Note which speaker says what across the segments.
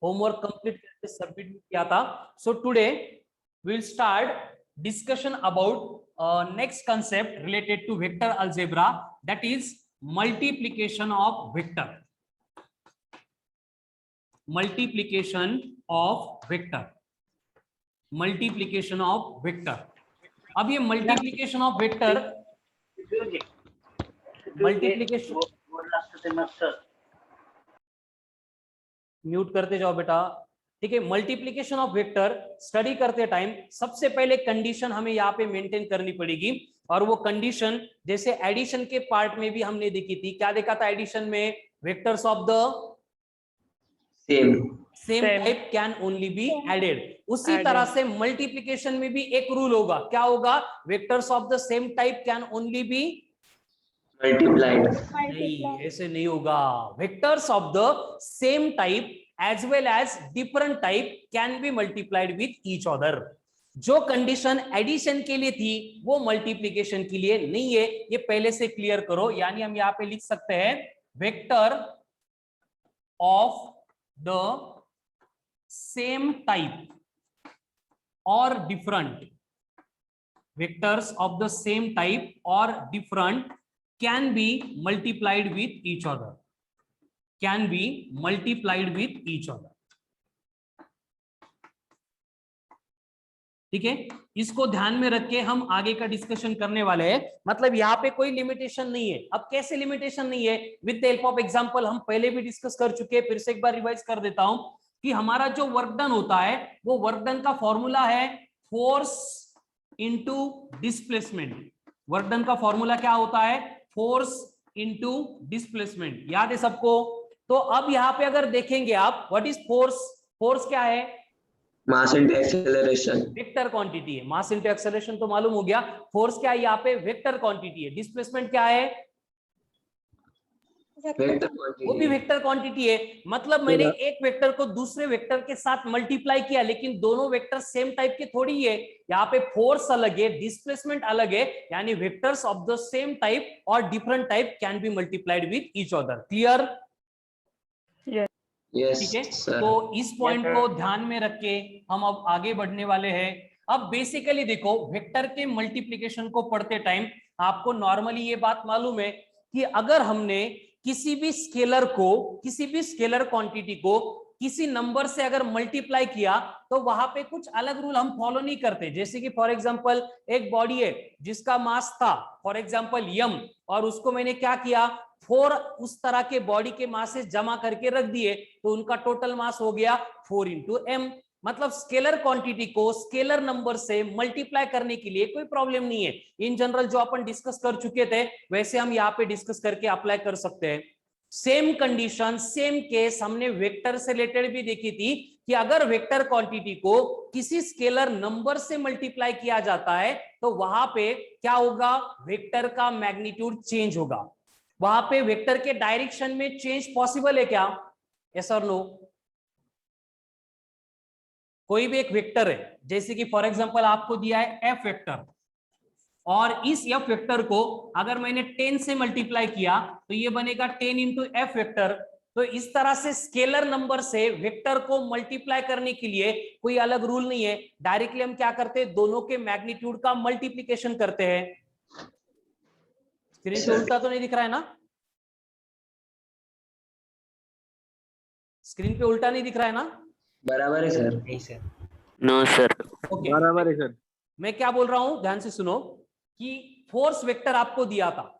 Speaker 1: Homework complete करके submit किया था। So today we'll start discussion about next concept related to vector algebra, that is multiplication of vector. multiplication of vector multiplication of vector अब ये multiplication of vector multiplication mute करते जाओ बेटा, ठीक है। मल्टीप्लीकेशन ऑफ वेक्टर स्टडी करते time सबसे पहले कंडीशन हमें यहाँ पे मेंटेन करनी पड़ेगी, और वो कंडीशन जैसे एडिशन के पार्ट में भी हमने देखी थी। क्या देखा था एडिशन में? Vectors of the same type can only be added. उसी तरह से मल्टीप्लीकेशन में भी एक रूल होगा। क्या होगा? Vectors of the same type can only be multiplied. नहीं, ऐसे नहीं होगा। Vectors of the same type as well as different type can be multiplied with each other। जो कंडीशन एडिशन के लिए थी वो मल्टीप्लिकेशन के लिए नहीं है, ये पहले से क्लियर करो। यानी हम यहाँ पे लिख सकते हैं vector of the same type और different, vectors of the same type और different can be multiplied with each other, can be multiplied with each other। ठीक है, इसको ध्यान में रख के हम आगे का डिस्कशन करने वाले हैं। मतलब यहाँ पे कोई लिमिटेशन नहीं है। अब कैसे लिमिटेशन नहीं है? With the help of example हम पहले भी डिस्कस कर चुके हैं, फिर से एक बार रिवाइज कर देता हूं कि हमारा जो वर्क डन होता है वो वर्क डन का फॉर्मूला है force into displacement. Work done का फॉर्मूला क्या होता है? Force into displacement. याद है सबको? तो अब यहाँ पे अगर देखेंगे आप, व्हाट इज फोर्स? फोर्स क्या है? Mass into acceleration, vector quantity है। मास इंटू एक्सेलरेशन तो मालूम हो गया। फोर्स क्या है? यहाँ पे वेक्टर क्वांटिटी है। डिस्प्लेसमेंट क्या है? वो भी वेक्टर क्वांटिटी है। मतलब मैंने एक वेक्टर को दूसरे वेक्टर के साथ मल्टीप्लाई किया, लेकिन दोनों वेक्टर सेम टाइप के थोड़ी है। यहाँ पे फोर्स अलग है, डिस्प्लेसमेंट अलग है। यानी vectors of the same type और different type can be multiplied with each other. Clear? ठीक है, तो इस पॉइंट को ध्यान में रख के हम अब आगे बढ़ने वाले हैं। अब बेसिकली देखो, वेक्टर के मल्टीप्लिकेशन को पढ़ते टाइम आपको नॉर्मली ये बात मालूम है कि अगर हमने किसी भी स्केलर क्वांटिटी को किसी नंबर से अगर मल्टीप्लाई किया तो वहां पे कुछ अलग रूल हम फॉलो नहीं करते। जैसे कि फॉर एग्जांपल एक बॉडी है जिसका मास था फॉर एग्जांपल यम, और उसको मैंने क्या किया? 4 उस तरह के बॉडी के मास से जमा करके रख दिए, तो उनका टोटल मास हो गया 4 इंटू एम। मतलब स्केलर क्वांटिटी को स्केलर नंबर से मल्टीप्लाई करने के लिए कोई प्रॉब्लम नहीं है। इन जनरल जो अपन डिस्कस कर चुके थे वैसे हम यहाँ पे डिस्कस करके अप्लाई कर सकते हैं। सेम कंडीशन, सेम केस हमने वेक्टर से रिलेटेड भी देखी थी कि अगर वेक्टर क्वांटिटी को किसी स्केलर नंबर से मल्टीप्लाई किया जाता है तो वहां पे क्या होगा? वेक्टर का मैग्नीट्यूड चेंज होगा। वहां पे वेक्टर के डायरेक्शन में चेंज पॉसिबल है क्या? यस और नो? कोई भी एक वेक्टर है, जैसे कि फॉर एग्जांपल आपको दिया है एफ वेक्टर, और इस एफ वेक्टर को अगर मैंने 10 से मल्टीप्लाई किया तो ये बनेगा 10 इंटू एफ वेक्टर। तो इस तरह से स्केलर नंबर से वेक्टर को मल्टीप्लाई करने के लिए कोई अलग रूल नहीं है। डायरेक्टली हम क्या करते हैं? दोनों के मैग्नीट्यूड का मल्टीप्लीकेशन करते हैं। स्क्रीन पे उल्टा तो नहीं दिख रहा है ना? स्क्रीन पे उल्टा नहीं दिख रहा है ना? बराबर है सर? नहीं सर। No sir. ओके, बराबर है सर। मैं क्या बोल रहा हूं, ध्यान से सुनो कि फोर्स वेक्टर आपको दिया था।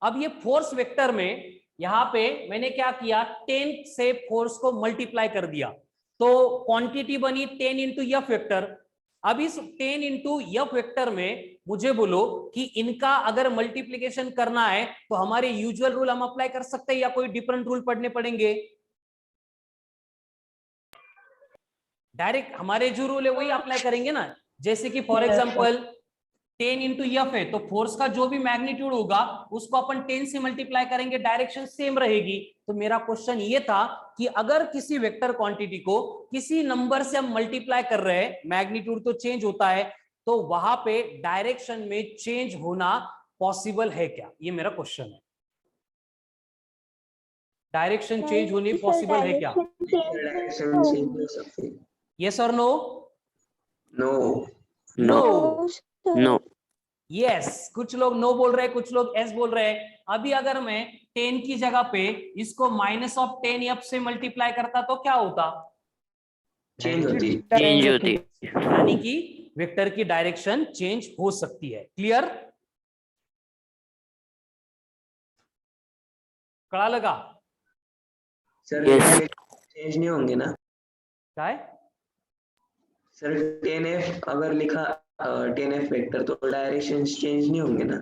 Speaker 1: अब ये फोर्स वेक्टर में यहां पे मैंने क्या किया? 10 से फोर्स को मल्टीप्लाई कर दिया, तो क्वांटिटी बनी 10 इंटू एफ वेक्टर। अब इस 10 इंटू एफ वेक्टर में मुझे बोलो कि इनका अगर मल्टीप्लीकेशन करना है तो हमारे यूजुअल रूल हम अप्लाई कर सकते हैं या कोई डिफरेंट रूल पढ़ने पड़ेंगे? डायरेक्ट हमारे जो रूल है वही अप्लाई करेंगे ना। जैसे कि फॉर एग्जांपल 10 इंटू एफ है, तो फोर्स का जो भी मैग्नीट्यूड होगा उसको अपन 10 से मल्टीप्लाई करेंगे, डायरेक्शन सेम रहेगी। तो मेरा क्वेश्चन ये था कि अगर किसी वेक्टर क्वांटिटी को किसी नंबर से हम मल्टीप्लाई कर रहे हैं, मैग्नीट्यूड तो चेंज होता है, तो वहां पे डायरेक्शन में चेंज होना पॉसिबल है क्या? ये मेरा क्वेश्चन है। डायरेक्शन चेंज होनी पॉसिबल है क्या?
Speaker 2: डायरेक्शन चेंज हो सकती है।
Speaker 1: यस और no?
Speaker 2: No
Speaker 1: no.
Speaker 3: No.
Speaker 1: Yes, कुछ लोग नो बोल रहे हैं, कुछ लोग एस बोल रहे हैं। अभी अगर मैं 10 की जगह पे इसको -10 से मल्टीप्लाई करता तो क्या होता?
Speaker 2: चेंज होती है।
Speaker 3: चेंज होती।
Speaker 1: यानी कि वेक्टर की डायरेक्शन चेंज हो सकती है। क्लियर? कड़ा लगा?
Speaker 2: Sir
Speaker 3: Yes.
Speaker 2: चेंज नहीं होंगे ना
Speaker 1: क्या है
Speaker 2: सर? 10f अगर लिखा 10f वेक्टर तो डायरेक्शन चेंज नहीं होंगे ना?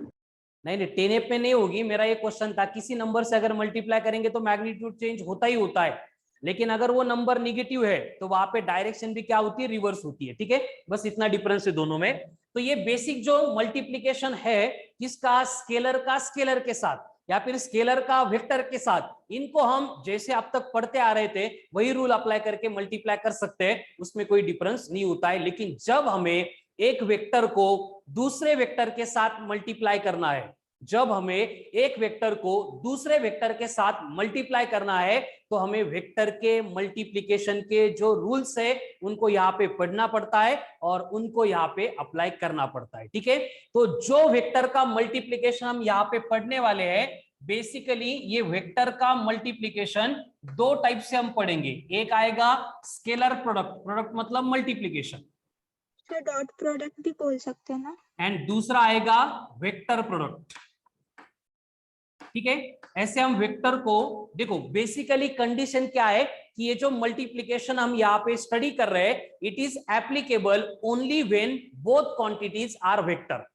Speaker 1: नहीं नहीं, 10f में नहीं होगी। मेरा ये क्वेश्चन था किसी नंबर से अगर मल्टीप्लाई करेंगे तो मैग्नीट्यूड चेंज होता ही होता है, लेकिन अगर वो नंबर निगेटिव है तो वहां पे डायरेक्शन भी क्या होती है? रिवर्स होती है। ठीक है, बस इतना डिफरेंस है दोनों में। तो ये बेसिक जो मल्टीप्लीकेशन है किसका? स्केलर का स्केलर के साथ या फिर स्केलर का वेक्टर के साथ, इनको हम जैसे अब तक पढ़ते आ रहे थे वही रूल अप्लाई करके मल्टीप्लाई कर सकते हैं, उसमें कोई डिफरेंस नहीं होता है। लेकिन जब हमें एक वेक्टर को दूसरे वेक्टर के साथ मल्टीप्लाई करना है, जब हमें एक वेक्टर को दूसरे वेक्टर के साथ मल्टीप्लाई करना है तो हमें वेक्टर के मल्टीप्लिकेशन के जो रूल्स है उनको यहाँ पे पढ़ना पड़ता है और उनको यहाँ पे अप्लाई करना पड़ता है। ठीक है, तो जो वेक्टर का मल्टीप्लिकेशन हम यहाँ पे पढ़ने वाले हैं, बेसिकली ये वेक्टर का मल्टीप्लिकेशन दो टाइप से हम पढ़ेंगे। एक आएगा स्केलर प्रोडक्ट, प्रोडक्ट मतलब मल्टीप्लिकेशन,
Speaker 4: तो डॉट प्रोडक्ट भी बोल सकते हैं ना?
Speaker 1: एंड दूसरा आएगा वेक्टर प्रोडक्ट। ठीक है, ऐसे हम वेक्टर को देखो, बेसिकली कंडीशन क्या है कि ये जो मल्टीप्लिकेशन हम यहाँ पे स्टडी कर रहे हैं, it is applicable only when both quantities are vector.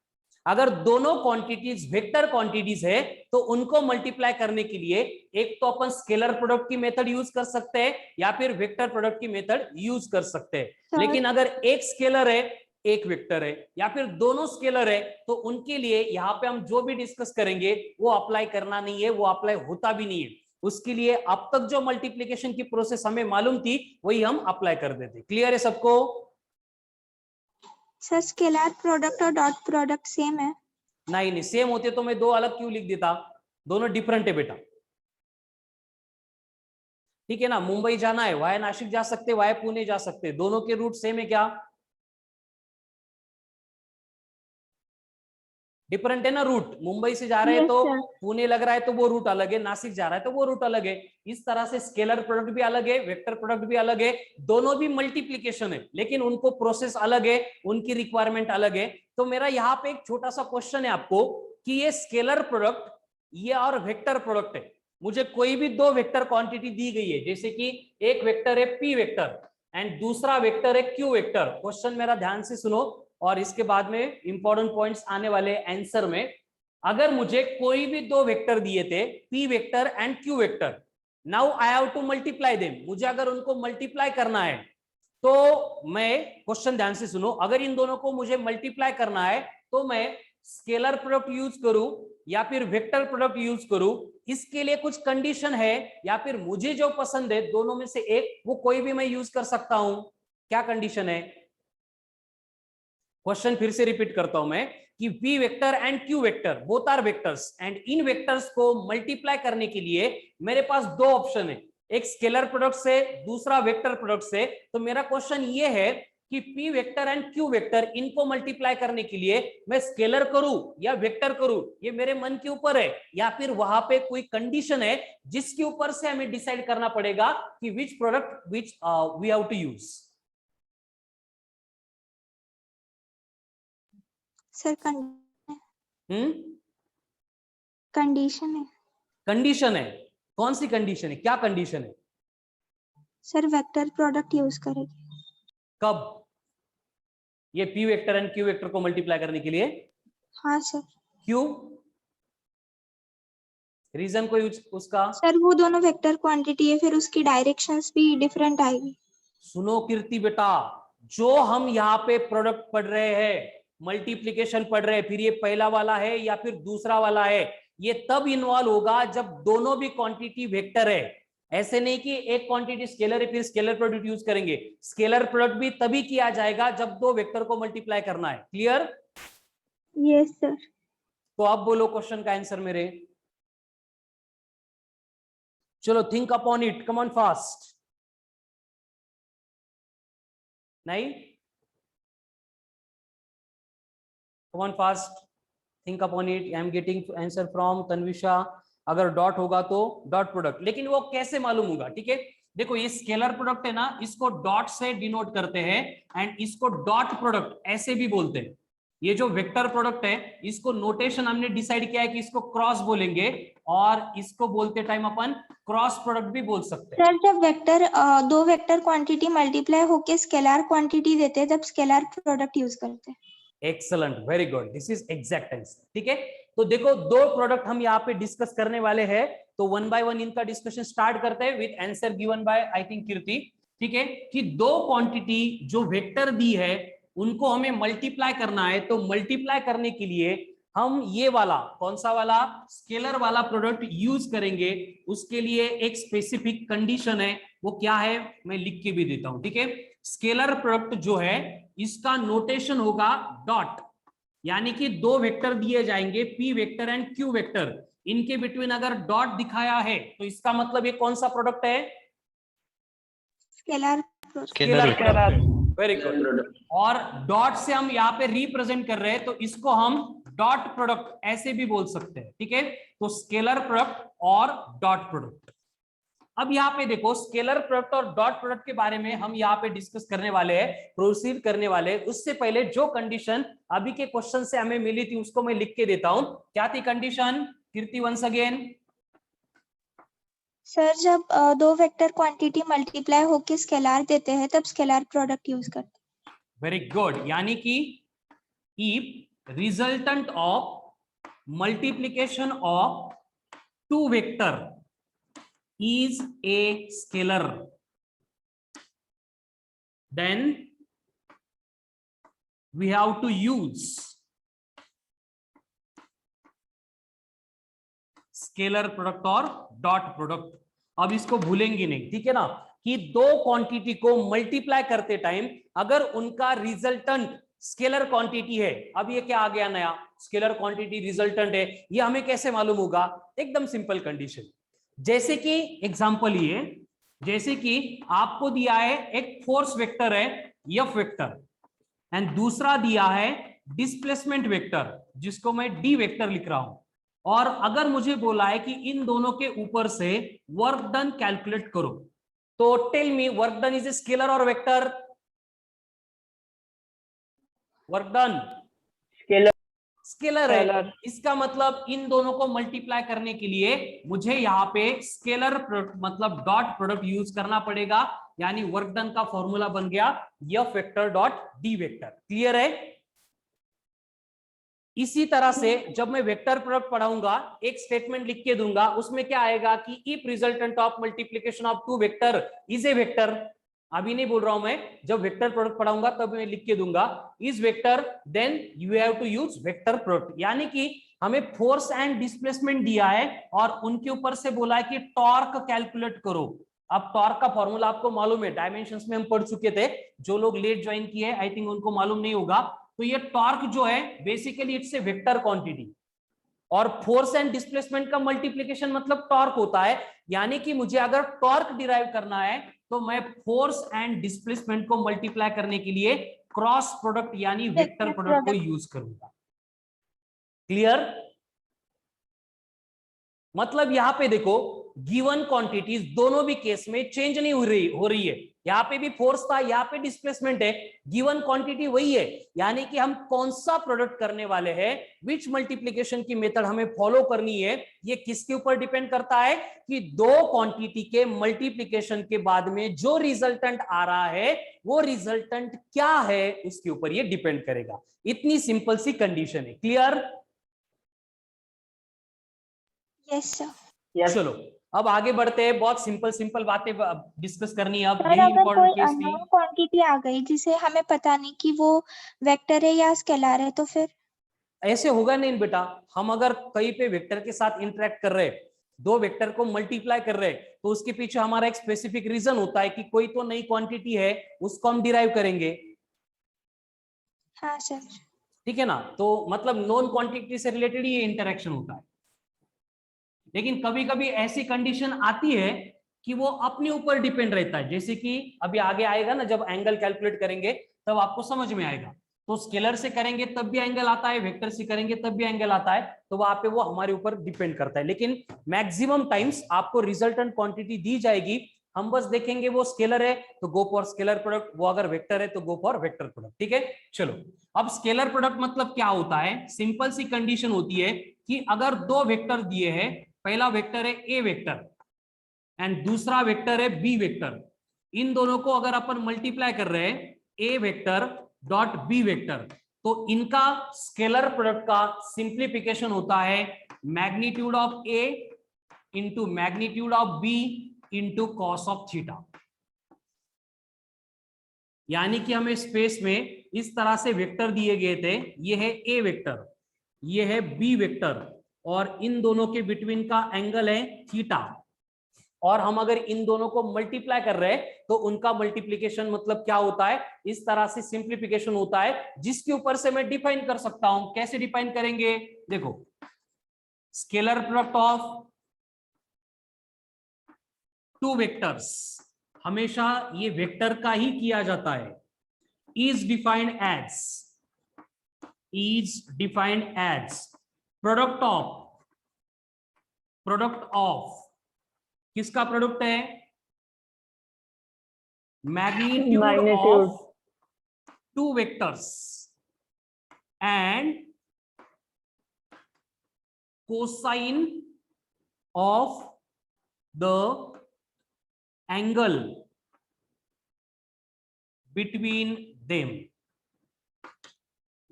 Speaker 1: अगर दोनों क्वांटिटीज वेक्टर क्वांटिटीज है तो उनको मल्टीप्लाई करने के लिए एक तो अपन स्केलर प्रोडक्ट की मेथड यूज कर सकते हैं या फिर वेक्टर प्रोडक्ट की मेथड यूज कर सकते हैं। लेकिन अगर एक स्केलर है एक वेक्टर है या फिर दोनों स्केलर है तो उनके लिए यहाँ पे हम जो भी डिस्कस करेंगे वो अप्लाई करना नहीं है, वो अप्लाई होता भी नहीं है। उसके लिए अब तक जो मल्टीप्लिकेशन की प्रोसेस हमें मालूम थी वही हम अप्लाई कर देते। क्लियर है सबको?
Speaker 4: सर स्केलर प्रोडक्ट और डॉट प्रोडक्ट सेम है?
Speaker 1: नहीं नहीं, सेम होते तो मैं दो अलग क्यों लिख देता? दोनों डिफरेंट है बेटा। ठीक है ना, मुंबई जाना है वाया नासिक जा सकते, वाया पुणे जा सकते, दोनों के रूट सेम है क्या? डिफरेंट है ना रूट। मुंबई से जा रहे हैं तो पुणे लग रहा है तो वो रूट अलग है, नासिक जा रहा है तो वो रूट अलग है। इस तरह से स्केलर प्रोडक्ट भी अलग है, वेक्टर प्रोडक्ट भी अलग है, दोनों भी मल्टीप्लिकेशन है लेकिन उनको प्रोसेस अलग है, उनकी रिक्वायरमेंट अलग है। तो मेरा यहाँ पे एक छोटा सा क्वेश्चन है आपको कि ये स्केलर प्रोडक्ट ये और वेक्टर प्रोडक्ट है, मुझे कोई भी दो वेक्टर क्वांटिटी दी गई है, जैसे कि एक वेक्टर है पी वेक्टर एंड दूसरा वेक्टर है क्यू वेक्टर। क्वेश्चन मेरा ध्यान से सुनो और इसके बाद में इंपॉर्टेंट पॉइंट्स आने वाले आंसर में। अगर मुझे कोई भी दो वेक्टर दिए थे P vector and q vector, now I have to multiply them, मुझे अगर उनको मल्टीप्लाई करना है तो मैं, क्वेश्चन ध्यान से सुनो, अगर इन दोनों को मुझे मल्टीप्लाई करना है तो मैं स्केलर प्रोडक्ट यूज करूं या फिर वेक्टर प्रोडक्ट यूज करूं, इसके लिए कुछ कंडीशन है या फिर मुझे जो पसंद है दोनों में से एक वो कोई भी मैं यूज कर सकता हूं। क्या कंडीशन है? क्वेश्चन फिर से रिपीट करता हूं मैं कि v vector and q vector both are vectors and इन वेक्टर्स को मल्टीप्लाई करने के लिए मेरे पास दो ऑप्शन है, एक स्केलर प्रोडक्ट से दूसरा वेक्टर प्रोडक्ट से। तो मेरा क्वेश्चन ये है कि p vector and q vector इनको मल्टीप्लाई करने के लिए मैं स्केलर करूं या वेक्टर करूं, ये मेरे मन के ऊपर है या फिर वहां पे कोई कंडीशन है जिसके ऊपर से हमें डिसाइड करना पड़ेगा कि which product which we have to use.
Speaker 4: Sir condition है।
Speaker 1: कंडीशन है? कौन सी कंडीशन है, क्या कंडीशन है?
Speaker 4: सर वेक्टर प्रोडक्ट यूज करेंगे।
Speaker 1: कब? ये p vector and q vector को मल्टीप्लाई करने के लिए?
Speaker 4: हाँ सर।
Speaker 1: क्यों? रीजन कोई उसका?
Speaker 4: सर वो दोनों वेक्टर क्वांटिटी है, फिर उसकी डायरेक्शंस भी डिफरेंट आएगी।
Speaker 1: सुनो कीर्ति बेटा, जो हम यहाँ पे प्रोडक्ट पढ़ रहे हैं, मल्टीप्लिकेशन पढ़ रहे हैं, फिर ये पहला वाला है या फिर दूसरा वाला है, ये तब इन्वॉल्व होगा जब दोनों भी क्वांटिटी वेक्टर है। ऐसे नहीं कि एक क्वांटिटी स्केलर है फिर स्केलर प्रोडक्ट यूज करेंगे, स्केलर प्रोडक्ट भी तभी किया जाएगा जब दो वेक्टर को मल्टीप्लाई करना है। क्लियर?
Speaker 4: Yes sir.
Speaker 1: तो अब बोलो क्वेश्चन का आंसर मेरे। चलो think upon it, come on fast. नहीं, come on fast, think upon it. I am getting answer from Tanvisha. अगर डॉट होगा तो डॉट प्रोडक्ट, लेकिन वो कैसे मालूम होगा? ठीक है, देखो ये स्केलर प्रोडक्ट है ना, इसको डॉट से डिनोट करते हैं एंड इसको डॉट प्रोडक्ट ऐसे भी बोलते हैं। ये जो वेक्टर प्रोडक्ट है, इसको नोटेशन हमने डिसाइड किया है कि इसको क्रॉस बोलेंगे और इसको बोलते टाइम अपन क्रॉस प्रोडक्ट भी बोल सकते हैं।
Speaker 4: सर जब वेक्टर दो वेक्टर क्वांटिटी मल्टीप्लाई होके स्केलर क्वांटिटी देते हैं तब स्केलर प्रोडक्ट यूज करते हैं।
Speaker 1: Excellent, very good, this is exact answer. ठीक है, तो देखो दो प्रोडक्ट हम यहाँ पे डिस्कस करने वाले हैं, तो वन बाय वन इनका डिस्कशन स्टार्ट करते हैं with answer given by I think Kirti. ठीक है, कि दो क्वांटिटी जो वेक्टर दी है उनको हमें मल्टीप्लाई करना है, तो मल्टीप्लाई करने के लिए हम ये वाला, कौन सा वाला, स्केलर वाला प्रोडक्ट यूज करेंगे। उसके लिए एक स्पेसिफिक कंडीशन है, वो क्या है मैं लिख के भी देता हूं। ठीक है, स्केलर प्रोडक्ट जो है इसका नोटेशन होगा डॉट, यानी कि दो वेक्टर दिए जाएंगे P vector and q vector, इनके बिटवीन अगर डॉट दिखाया है तो इसका मतलब ये कौन सा प्रोडक्ट है?
Speaker 4: Scalar
Speaker 1: scalar product, very good. और डॉट से हम यहाँ पे रिप्रेजेंट कर रहे हैं, तो इसको हम डॉट प्रोडक्ट ऐसे भी बोल सकते हैं। ठीक है, तो स्केलर प्रोडक्ट और डॉट प्रोडक्ट। अब यहाँ पे देखो स्केलर प्रोडक्ट और डॉट प्रोडक्ट के बारे में हम यहाँ पे डिस्कस करने वाले हैं, प्रोसीड करने वाले हैं। उससे पहले जो कंडीशन अभी के क्वेश्चन से हमें मिली थी उसको मैं लिख के देता हूं। क्या थी कंडीशन कीर्ति, वंस अगेन?
Speaker 4: सर जब दो वेक्टर क्वांटिटी मल्टीप्लाई होके स्केलर देते हैं तब स्केलर प्रोडक्ट यूज करते हैं।
Speaker 1: वेरी गुड, यानी कि if resultant of multiplication of two vector is a scalar, then we have to use scalar product और डॉट प्रोडक्ट। अब इसको भूलेंगे नहीं, ठीक है ना, कि दो क्वांटिटी को मल्टीप्लाई करते टाइम अगर उनका रिजल्टेंट स्केलर क्वांटिटी है, अब ये क्या आ गया नया, स्केलर क्वांटिटी रिजल्टेंट है, ये हमें कैसे मालूम होगा? एकदम सिंपल कंडीशन, जैसे कि एग्जांपल ये, जैसे कि आपको दिया है एक फोर्स वेक्टर है एफ वेक्टर एंड दूसरा दिया है डिस्प्लेसमेंट वेक्टर जिसको मैं डी वेक्टर लिख रहा हूं, और अगर मुझे बोला है कि इन दोनों के ऊपर से वर्क डन कैलकुलेट करो, तो tell me work done is a scalar और वेक्टर? वर्क डन स्केलर है। इसका मतलब इन दोनों को मल्टीप्लाई करने के लिए मुझे यहाँ पे स्केलर मतलब डॉट प्रोडक्ट यूज करना पड़ेगा, यानी वर्क डन का फॉर्मूला बन गया F vector dot D vector. Clear है? इसी तरह से जब मैं वेक्टर प्रोडक्ट पढ़ाऊंगा एक स्टेटमेंट लिख के दूंगा, उसमें क्या आएगा कि if resultant of multiplication of two vector is a vector. अभी नहीं बोल रहा हूं मैं, जब वेक्टर प्रोडक्ट पढ़ाऊंगा तब मैं लिख के दूंगा is vector, then you have to use vector product. यानी कि हमें फोर्स एंड डिस्प्लेसमेंट दिया है और उनके ऊपर से बोला है कि टॉर्क कैलकुलेट करो। अब टॉर्क का फॉर्मूला आपको मालूम है, डायमेंशंस में हम पढ़ चुके थे, जो लोग लेट ज्वाइन किए आई थिंक उनको मालूम नहीं होगा। तो ये टॉर्क जो है basically it's a vector quantity, और फोर्स एंड डिस्प्लेसमेंट का मल्टीप्लिकेशन मतलब टॉर्क होता है। यानी कि मुझे अगर टॉर्क डिराइव करना है तो मैं फोर्स एंड डिस्प्लेसमेंट को मल्टीप्लाई करने के लिए क्रॉस प्रोडक्ट यानी वेक्टर प्रोडक्ट को यूज करूंगा। क्लियर? मतलब यहां पे देखो गिवन क्वांटिटीज दोनों भी केस में चेंज नहीं हो रही है। यहाँ पे भी फोर्स था, यहाँ पे डिस्प्लेसमेंट है, गिवन क्वांटिटी वही है। यानी कि हम कौन सा प्रोडक्ट करने वाले हैं, विच मल्टीप्लिकेशन की मेथड हमें फॉलो करनी है, ये किसके ऊपर डिपेंड करता है कि दो क्वांटिटी के मल्टीप्लिकेशन के बाद में जो रिजल्टेंट आ रहा है वो रिजल्टेंट क्या है, उसके ऊपर ये डिपेंड करेगा। इतनी सिंपल सी कंडीशन है। क्लियर?
Speaker 4: Yes sir.
Speaker 1: चलो अब आगे बढ़ते हैं, बहुत सिंपल सिंपल बातें डिस्कस करनी है। अब
Speaker 4: सर
Speaker 1: यही
Speaker 4: अगर
Speaker 1: इंपॉर्टेंट
Speaker 4: कोई
Speaker 1: केस
Speaker 4: अननोन क्वांटिटी आ गई जिसे हमें पता नहीं कि वो वेक्टर है या स्केलर है, तो फिर
Speaker 1: ऐसे होगा नहीं बेटा। हम अगर कहीं पे वेक्टर के साथ इंटरेक्ट कर रहे हैं, दो वेक्टर को मल्टीप्लाई कर रहे हैं, तो उसके पीछे हमारा एक स्पेसिफिक रीजन होता है कि कोई तो नई क्वांटिटी है, उसको हम डिराइव करेंगे।
Speaker 4: हाँ सर।
Speaker 1: ठीक है ना, तो मतलब नॉन क्वांटिटी से रिलेटेड ये इंटरेक्शन होता है। लेकिन कभी कभी ऐसी कंडीशन आती है कि वो अपने ऊपर डिपेंड रहता है, जैसे कि अभी आगे आएगा ना, जब एंगल कैलकुलेट करेंगे तब आपको समझ में आएगा। तो स्केलर से करेंगे तब भी एंगल आता है, वेक्टर से करेंगे तब भी एंगल आता है, तो वहां पे वो हमारे ऊपर डिपेंड करता है। लेकिन मैक्सिमम टाइम्स आपको रिजल्टेंट क्वांटिटी दी जाएगी, हम बस देखेंगे वो स्केलर है तो गो फॉर स्केलर प्रोडक्ट, वो अगर वेक्टर है तो गो फॉर वेक्टर प्रोडक्ट। ठीक है, चलो अब स्केलर प्रोडक्ट मतलब क्या होता है। सिंपल सी कंडीशन होती है कि अगर दो वेक्टर दिए हैं, पहला वेक्टर है ए वेक्टर एंड दूसरा वेक्टर है बी वेक्टर, इन दोनों को अगर अपन मल्टीप्लाई कर रहे हैं A vector dot B vector, तो इनका स्केलर प्रोडक्ट का सिंप्लीफिकेशन होता है magnitude of A into magnitude of B into cos of theta. यानी कि हमें स्पेस में इस तरह से वेक्टर दिए गए थे, ये है ए वेक्टर, ये है बी वेक्टर, और इन दोनों के बिटवीन का एंगल है थीटा, और हम अगर इन दोनों को मल्टीप्लाई कर रहे हैं तो उनका मल्टीप्लीकेशन मतलब क्या होता है, इस तरह से सिंप्लीफिकेशन होता है, जिसके ऊपर से मैं डिफाइन कर सकता हूं। कैसे डिफाइन करेंगे, देखो scalar product of two vectors, हमेशा ये वेक्टर का ही किया जाता है, is defined as product of किसका प्रोडक्ट है, magnitude
Speaker 3: Magnitude.
Speaker 1: Of two vectors and cosine of the angle between them.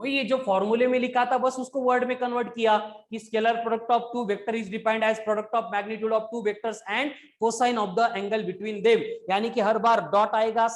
Speaker 1: वही ये जो फॉर्मूले में लिखा था बस उसको वर्ड में कन्वर्ट किया कि scalar product of two vector is defined as product of magnitude of two vectors and cosine of the angle between them. यानी कि हर बार डॉट आएगा,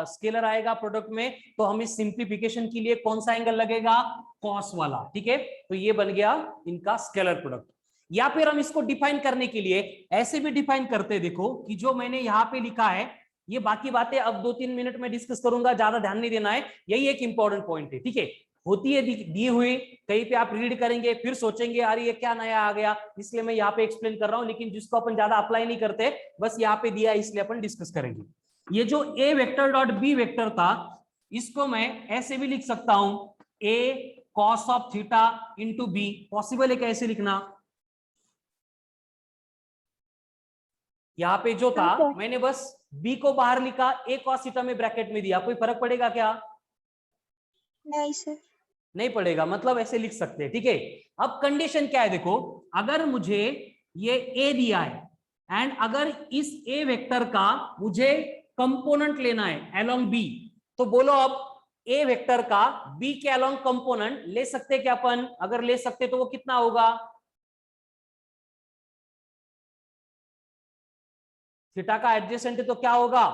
Speaker 1: स्केलर आएगा प्रोडक्ट में, तो हमें सिंप्लीफिकेशन के लिए कौन सा एंगल लगेगा, कॉस वाला। ठीक है, तो ये बन गया इनका स्केलर प्रोडक्ट। या फिर हम इसको डिफाइन करने के लिए ऐसे भी डिफाइन करते, देखो कि जो मैंने यहाँ पे लिखा है, ये बाकी बातें अब 2-3 मिनट में डिस्कस करूंगा, ज्यादा ध्यान नहीं देना है, यही एक इंपॉर्टेंट पॉइंट है। ठीक है, होती है दी हुई, कहीं पे आप रीड करेंगे फिर सोचेंगे अरे ये क्या नया आ गया, इसलिए मैं यहाँ पे एक्सप्लेन कर रहा हूं, लेकिन जिसको अपन ज्यादा अप्लाई नहीं करते, बस यहाँ पे दिया इसलिए अपन डिस्कस करेंगे। ये जो A vector dot B vector था, इसको मैं ऐसे भी लिख सकता हूं, A cos of theta into B. Possible है कैसे लिखना, यहाँ पे जो था मैंने बस बी को बाहर लिखा, ए कॉस थीटा में ब्रैकेट में दिया, कोई फर्क पड़ेगा क्या,
Speaker 4: नहीं सर।
Speaker 1: नहीं पड़ेगा, मतलब ऐसे लिख सकते हैं। ठीक है, अब कंडीशन क्या है, देखो अगर मुझे ये ए दिया है एंड अगर इस ए वेक्टर का मुझे कंपोनेंट लेना है अलोंग बी, तो बोलो अब ए वेक्टर का बी के अलोंग कंपोनेंट ले सकते क्या अपन, अगर ले सकते तो वो कितना होगा, थीटा का एडजेसेंट है तो क्या होगा,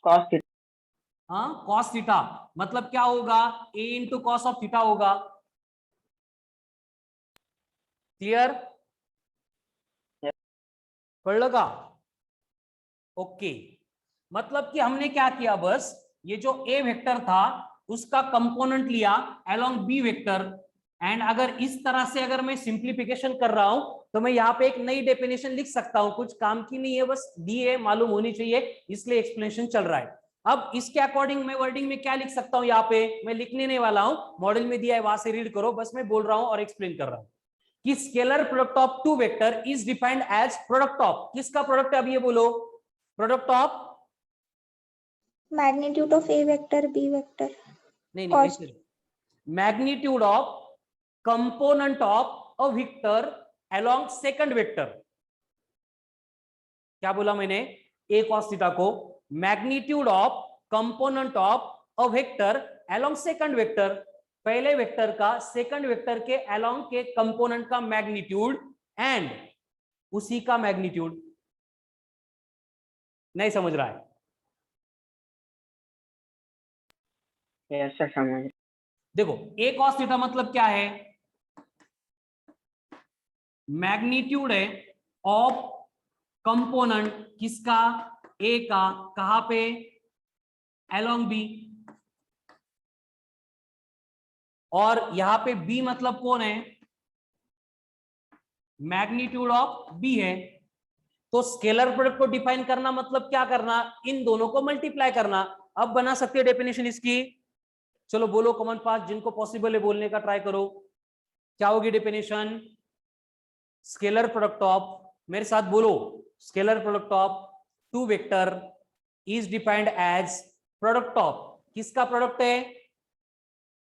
Speaker 3: Cos theta.
Speaker 1: हाँ कॉस थीटा, मतलब क्या होगा, ए इंटू कॉस ऑफ थीटा होगा। क्लियर, पढ़ लगा, ओके। मतलब कि हमने क्या किया, बस ये जो ए वेक्टर था उसका कंपोनेंट लिया अलोंग बी वेक्टर, एंड अगर इस तरह से अगर मैं सिंप्लीफिकेशन कर रहा हूं तो मैं यहाँ पे एक नई डेफिनेशन लिख सकता हूं, कुछ काम की नहीं है, बस दी है मालूम होनी चाहिए, इसलिए एक्सप्लेनेशन चल रहा है। अब इसके अकॉर्डिंग मैं वर्डिंग में क्या लिख सकता हूं, यहाँ पे मैं लिखने नहीं वाला हूं, मॉडल में दिया है वहां से रीड करो, बस मैं बोल रहा हूं और एक्सप्लेन कर रहा हूं कि scalar product of two vector is defined as product of, किसका प्रोडक्ट है, अब ये बोलो, product of
Speaker 4: magnitude of A vector B vector.
Speaker 1: नहीं magnitude of component of a vector along second vector. क्या बोला मैंने, ए कॉस थीटा को magnitude of component of a vector along second vector, पहले वेक्टर का सेकंड वेक्टर के along के component का मैग्नीट्यूड एंड उसी का मैग्नीट्यूड। नहीं समझ रहा है,
Speaker 3: Yes, sir, समझ।
Speaker 1: देखो ए कॉस थीटा मतलब क्या है, मैग्नीट्यूड है ऑफ कंपोनेंट किसका, ए का, कहां पे, अलोंग बी, और यहां पे बी मतलब कौन है, मैग्नीट्यूड ऑफ बी है। तो स्केलर प्रोडक्ट को डिफाइन करना मतलब क्या करना, इन दोनों को मल्टीप्लाई करना। अब बना सकते हैं डेफिनेशन इसकी, चलो बोलो कॉमन पास, जिनको पॉसिबल है बोलने का ट्राई करो। क्या होगी डेफिनेशन? स्केलर प्रोडक्ट ऑफ, मेरे साथ बोलो, scalar product of two vector is defined as product of, किसका प्रोडक्ट है?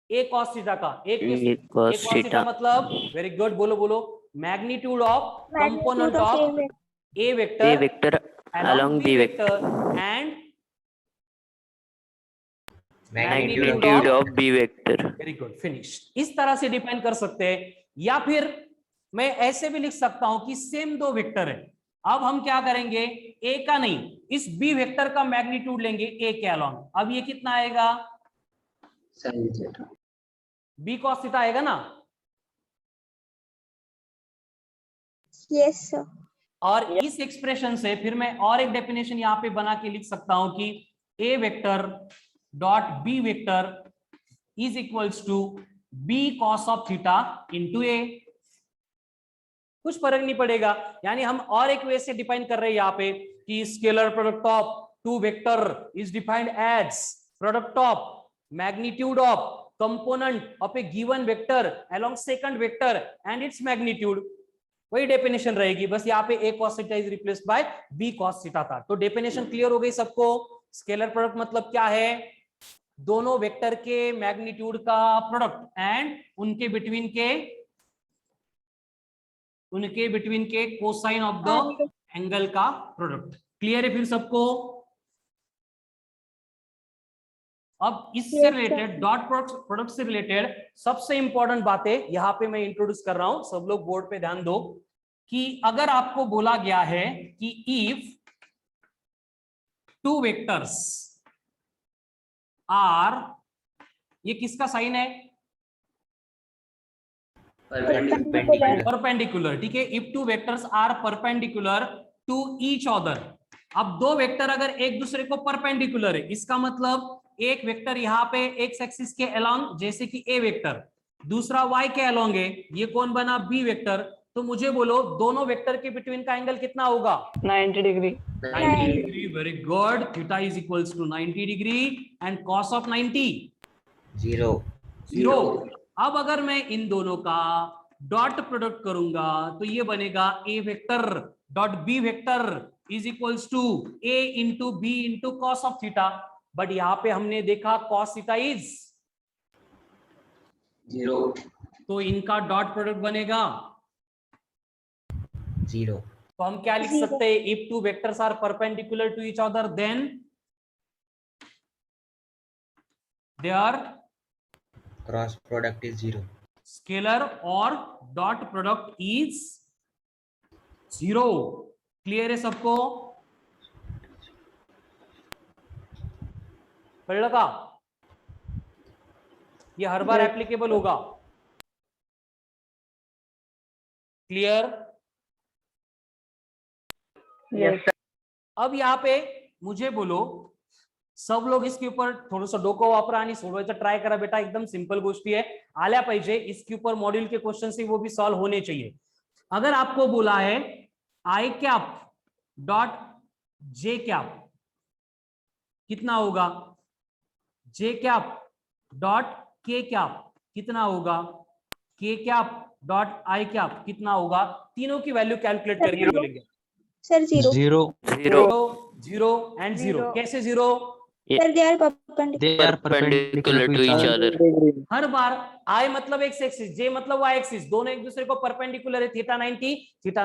Speaker 1: ए कॉस थीटा का। ए कॉस थीटा मतलब, वेरी गुड, बोलो बोलो, magnitude of component of A vector along b vector and
Speaker 5: magnitude of b vector.
Speaker 1: Very good, finish. इस तरह से define कर सकते हैं, या फिर मैं ऐसे भी लिख सकता हूं कि सेम दो वेक्टर है। अब हम क्या करेंगे, ए का नहीं, इस बी वेक्टर का मैग्नीट्यूड लेंगे ए के अलोंग। अब ये कितना आएगा?
Speaker 2: sin theta.
Speaker 1: B cos theta आएगा ना?
Speaker 4: Yes sir.
Speaker 1: और इस एक्सप्रेशन से फिर मैं और एक डेफिनेशन यहां पे बना के लिख सकता हूं कि A vector dot B vector is equals to B cos of theta into A. कुछ फर्क नहीं पड़ेगा, यानी हम और एक वे से डिफाइन कर रहे हैं यहाँ पे कि scalar product of two vector is defined as product of magnitude of component of a given vector along second vector and its magnitude. वही डेफिनेशन रहेगी, बस यहाँ पे a cos theta is replaced by b cos theta था। तो definition clear हो गई सबको? स्केलर प्रोडक्ट मतलब क्या है? दोनों वेक्टर के मैग्नीट्यूड का प्रोडक्ट एंड उनके बिटवीन के कोसाइन ऑफ द एंगल का प्रोडक्ट। क्लियर है फिर सबको? अब इससे रिलेटेड, डॉट प्रोडक्ट से रिलेटेड सबसे इंपॉर्टेंट बातें यहां पे मैं इंट्रोड्यूस कर रहा हूं, सब लोग बोर्ड पे ध्यान दो कि अगर आपको बोला गया है कि इफ टू वेक्टर्स आर, ये किसका साइन है? परपेंडिकुलर, ठीक है। If two vectors are perpendicular to each other. अब दो वेक्टर अगर एक दूसरे को परपेंडिकुलर है, इसका मतलब एक वेक्टर यहाँ पे एक्स एक्सिस के अलोंग, जैसे कि ए वेक्टर, दूसरा वाई के अलोंग है, ये कौन बना? B vector. तो मुझे बोलो दोनों वेक्टर के बिटवीन का एंगल कितना होगा?
Speaker 3: 90 degree.
Speaker 1: 90 degree, very good. Theta is equals to 90 degree and cos of 90 0। अब अगर मैं इन दोनों का डॉट प्रोडक्ट करूंगा तो ये बनेगा A vector dot B vector is equals to A into B into cos of theta. But यहां पे हमने देखा कॉस थीटा इज
Speaker 2: 0,
Speaker 1: तो इनका डॉट प्रोडक्ट बनेगा
Speaker 5: 0।
Speaker 1: तो हम क्या लिख सकते हैं? If two vectors are perpendicular to each other then their
Speaker 5: cross product is 0।
Speaker 1: Scalar और डॉट प्रोडक्ट इज 0। क्लियर है सबको? पढ़ का ये हर बार एप्लीकेबल होगा। क्लियर?
Speaker 3: यस।
Speaker 1: अब यहाँ पे मुझे बोलो, सब लोग इसके ऊपर थोडंसं डोकं वापरा आणि सोडवायचं ट्राय करा बेटा, एकदम सिंपल गोष्टी है, आल्या पाहिजे इसके ऊपर मॉड्यूल के क्वेश्चन से वो भी सॉल्व होने चाहिए। अगर आपको बोला है आई कैप डॉट जे कैप कितना होगा, जे कैप डॉट के कैप कितना होगा, के कैप डॉट आई कैप कितना होगा, तीनों की वैल्यू कैलकुलेट करके बोलेंगे।
Speaker 4: Sir 0
Speaker 1: 0 and 0। कैसे 0?
Speaker 4: Sir they are
Speaker 5: They are perpendicular to each other.
Speaker 1: हर बार आई मतलब एक्स एक्सिस, जे मतलब वाई एक्सिस, दोनों एक दूसरे को परपेंडिकुलर है। थीटा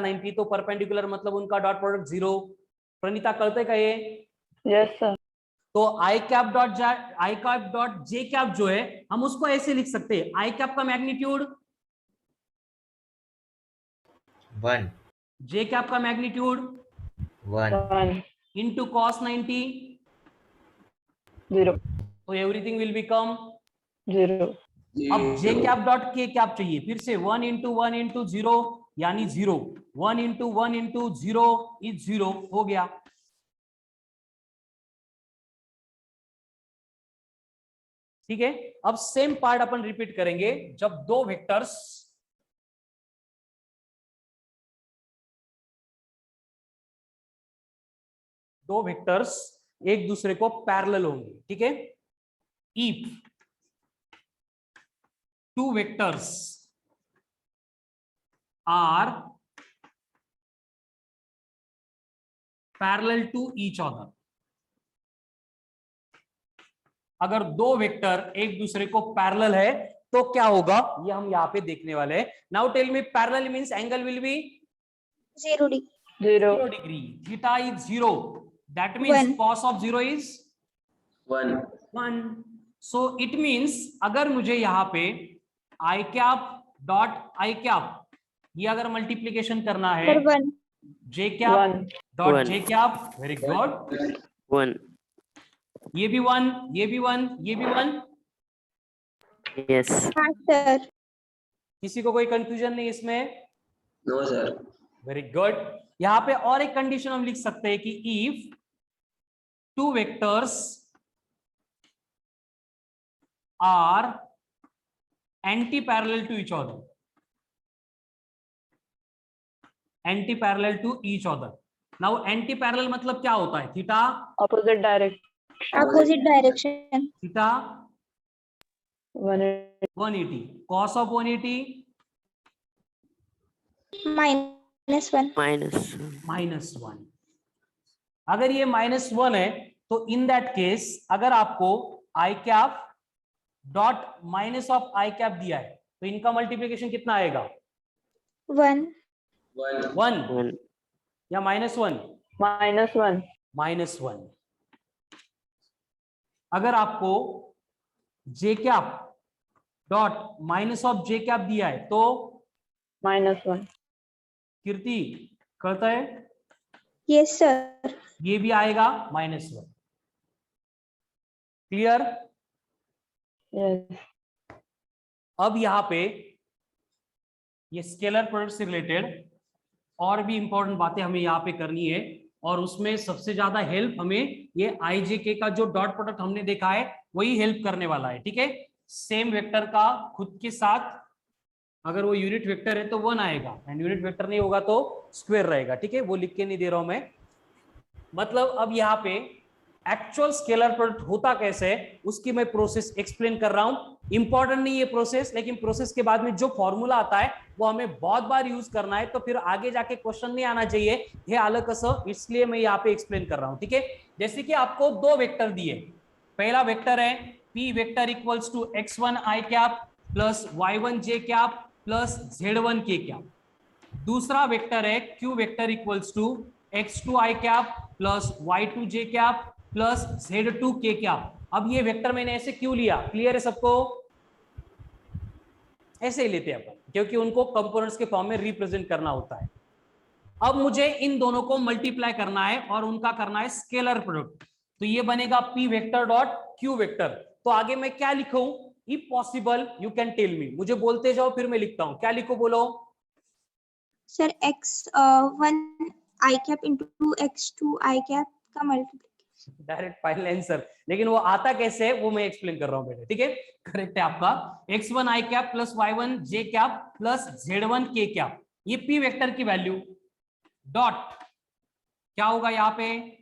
Speaker 1: 90 तो परपेंडिकुलर मतलब उनका डॉट प्रोडक्ट 0। प्रणीता कळतंय का ये?
Speaker 3: Yes sir.
Speaker 1: तो आई कैप डॉट जे कैप जो है हम उसको ऐसे लिख सकते हैं, आई कैप का मैग्नीट्यूड
Speaker 5: 1
Speaker 1: जे कैप का मैग्नीट्यूड
Speaker 5: 1
Speaker 1: इंटू कॉस 90,
Speaker 3: 0
Speaker 1: तो एवरीथिंग विल बिकम
Speaker 3: 0।
Speaker 1: अब जे कैप डॉट के कैप चाहिए, फिर से 1 इंटू 0 यानी 0, 1 इंटू 0 इज 0 हो गया। ठीक है, अब सेम पार्ट अपन रिपीट करेंगे। जब दो वेक्टर्स दो वेक्टर्स एक दूसरे को पैरेलल होंगे, ठीक है। If two vectors are parallel to each other, अगर दो वेक्टर एक दूसरे को पैरेलल है तो क्या होगा, ये हम यहाँ पे देखने वाले हैं। Now tell me, parallel means angle will be
Speaker 4: 0 degree.
Speaker 3: 0.
Speaker 1: 0 degree, theta is 0, that means
Speaker 4: One.
Speaker 1: cos of 0 is
Speaker 2: 1.
Speaker 1: 1. so it means अगर मुझे यहाँ पे आई कैप डॉट आई कैप ये अगर मल्टीप्लीकेशन करना है,
Speaker 4: Sir, 1.
Speaker 1: जे कैप
Speaker 3: 1.
Speaker 1: Dot
Speaker 6: One.
Speaker 1: जे कैप, वेरी गुड,
Speaker 6: 1.
Speaker 1: ये भी 1, ये भी 1, ये भी 1।
Speaker 6: Yes.
Speaker 4: हाँ sir.
Speaker 1: किसी को कोई कंफ्यूजन नहीं इसमें?
Speaker 2: No sir.
Speaker 1: Very good. यहाँ पे और एक कंडीशन हम लिख सकते हैं कि if two vectors are anti parallel to each other, anti parallel to each other. Now anti parallel मतलब क्या होता है? Theta
Speaker 3: Opposite direction.
Speaker 4: Opposite direction.
Speaker 1: Theta
Speaker 3: 180.
Speaker 1: 180, cos of 180
Speaker 4: -1.
Speaker 1: -1। अगर ये -1 है तो इन दैट केस अगर आपको I cap dot minus of I cap दिया है तो इनका मल्टीप्लिकेशन कितना आएगा?
Speaker 4: 1.
Speaker 2: 1.
Speaker 1: 1 या -1?
Speaker 3: -1.
Speaker 1: -1। अगर आपको J cap dot minus of J cap दिया है तो
Speaker 3: -1.
Speaker 1: कीर्ति करता है,
Speaker 4: Yes sir.
Speaker 1: ये भी आएगा -1। क्लियर?
Speaker 3: Yes.
Speaker 1: अब यहाँ पे ये स्केलर प्रोडक्ट से रिलेटेड और भी इंपॉर्टेंट बातें हमें यहाँ पे करनी है, और उसमें सबसे ज्यादा हेल्प हमें ये आई जे के का जो डॉट प्रोडक्ट हमने देखा है वही हेल्प करने वाला है, ठीक है। सेम वेक्टर का खुद के साथ अगर वो यूनिट वेक्टर है तो 1 आएगा, एंड यूनिट वेक्टर नहीं होगा तो स्क्वायर रहेगा, ठीक है। वो लिख के नहीं दे रहा हूं मैं, मतलब अब यहाँ पे एक्चुअल स्केलर प्रोडक्ट होता कैसे है उसकी मैं प्रोसेस एक्सप्लेन कर रहा हूं। इंपॉर्टेंट नहीं है प्रोसेस, लेकिन प्रोसेस के बाद में जो फॉर्मूला आता है वो हमें बहुत बार यूज करना है, तो फिर आगे जाके क्वेश्चन नहीं आना चाहिए हे आलं कसं, इसलिए मैं यहाँ पे एक्सप्लेन कर रहा हूं, ठीक है। जैसे कि आपको दो वेक्टर दिए, पहला वेक्टर है p vector equals to x1 i cap plus y1 j cap plus z1 k cap, दूसरा वेक्टर है q vector equals to x2 i cap plus y2 j cap plus z2 k cap. अब ये vector मैंने ऐसे क्यों लिया? Clear है सबको? ऐसे ही लेते हैं अपन, क्योंकि उनको कंपोनेंट्स के फॉर्म में रिप्रेजेंट करना होता है। अब मुझे इन दोनों को मल्टीप्लाई करना है और उनका करना है स्केलर प्रोडक्ट, तो ये बनेगा p vector dot q vector. तो आगे मैं क्या लिखूं? If possible you can tell me, मुझे बोलते जाओ फिर मैं लिखता हूं, क्या लिखो बोलो।
Speaker 4: Sir, x1 i cap into x2 i cap का मल्टीप्लिकेशन।
Speaker 1: डायरेक्ट फाइनल आंसर, लेकिन वो आता कैसे है वो मैं एक्सप्लेन कर रहा हूं बेटे, ठीक है। करेक्ट है आपका, x1 i cap plus y1 j cap plus z1 k cap, ये p वेक्टर की वैल्यू डॉट क्या होगा यहाँ पे?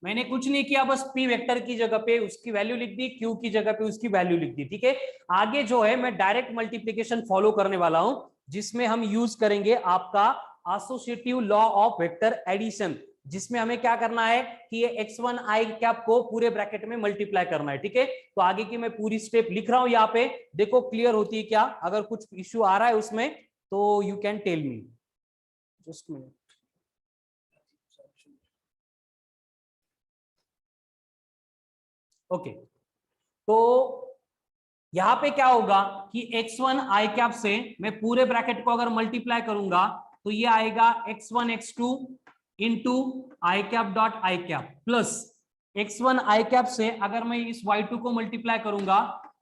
Speaker 1: मैंने कुछ नहीं किया, बस p वेक्टर की जगह पे उसकी वैल्यू लिख दी, q की जगह पे उसकी वैल्यू लिख दी, ठीक है। आगे जो है मैं डायरेक्ट मल्टीप्लिकेशन फॉलो करने वाला हूं, जिसमें हम यूज करेंगे आपका associative law of vector addition, जिसमें हमें क्या करना है कि ये x1 i कैप को पूरे ब्रैकेट में मल्टीप्लाई करना है, ठीक है। तो आगे की मैं पूरी स्टेप लिख रहा हूं यहाँ पे, देखो क्लियर होती है क्या? अगर कुछ इश्यू आ रहा है उसमें तो you can tell me, just minute. Okay, तो यहां पे क्या होगा कि x1 i कैप से मैं पूरे ब्रैकेट को अगर मल्टीप्लाई करूंगा तो ये आएगा x1 x2 into I cap dot I cap plus x1 i cap से अगर मैं इस y2 को मल्टीप्लाई करूंगा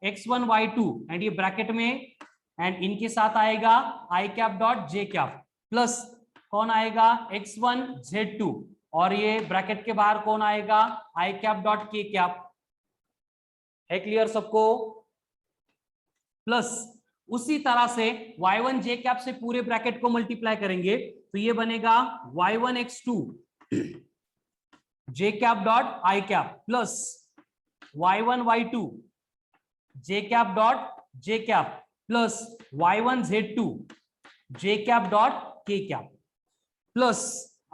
Speaker 1: x1 y2 एंड ये ब्रैकेट में एंड इनके साथ आएगा I cap dot J cap plus कौन आएगा x1 z2 और ये ब्रैकेट के बाहर कौन आएगा आई कैप डॉट के कैप। है क्लियर सबको? प्लस उसी तरह से y1 j कैप से पूरे ब्रैकेट को मल्टीप्लाई करेंगे तो ये बनेगा y1 x2 j cap dot i cap plus y1 y2 j cap dot j cap plus y1 z2 j cap dot k cap plus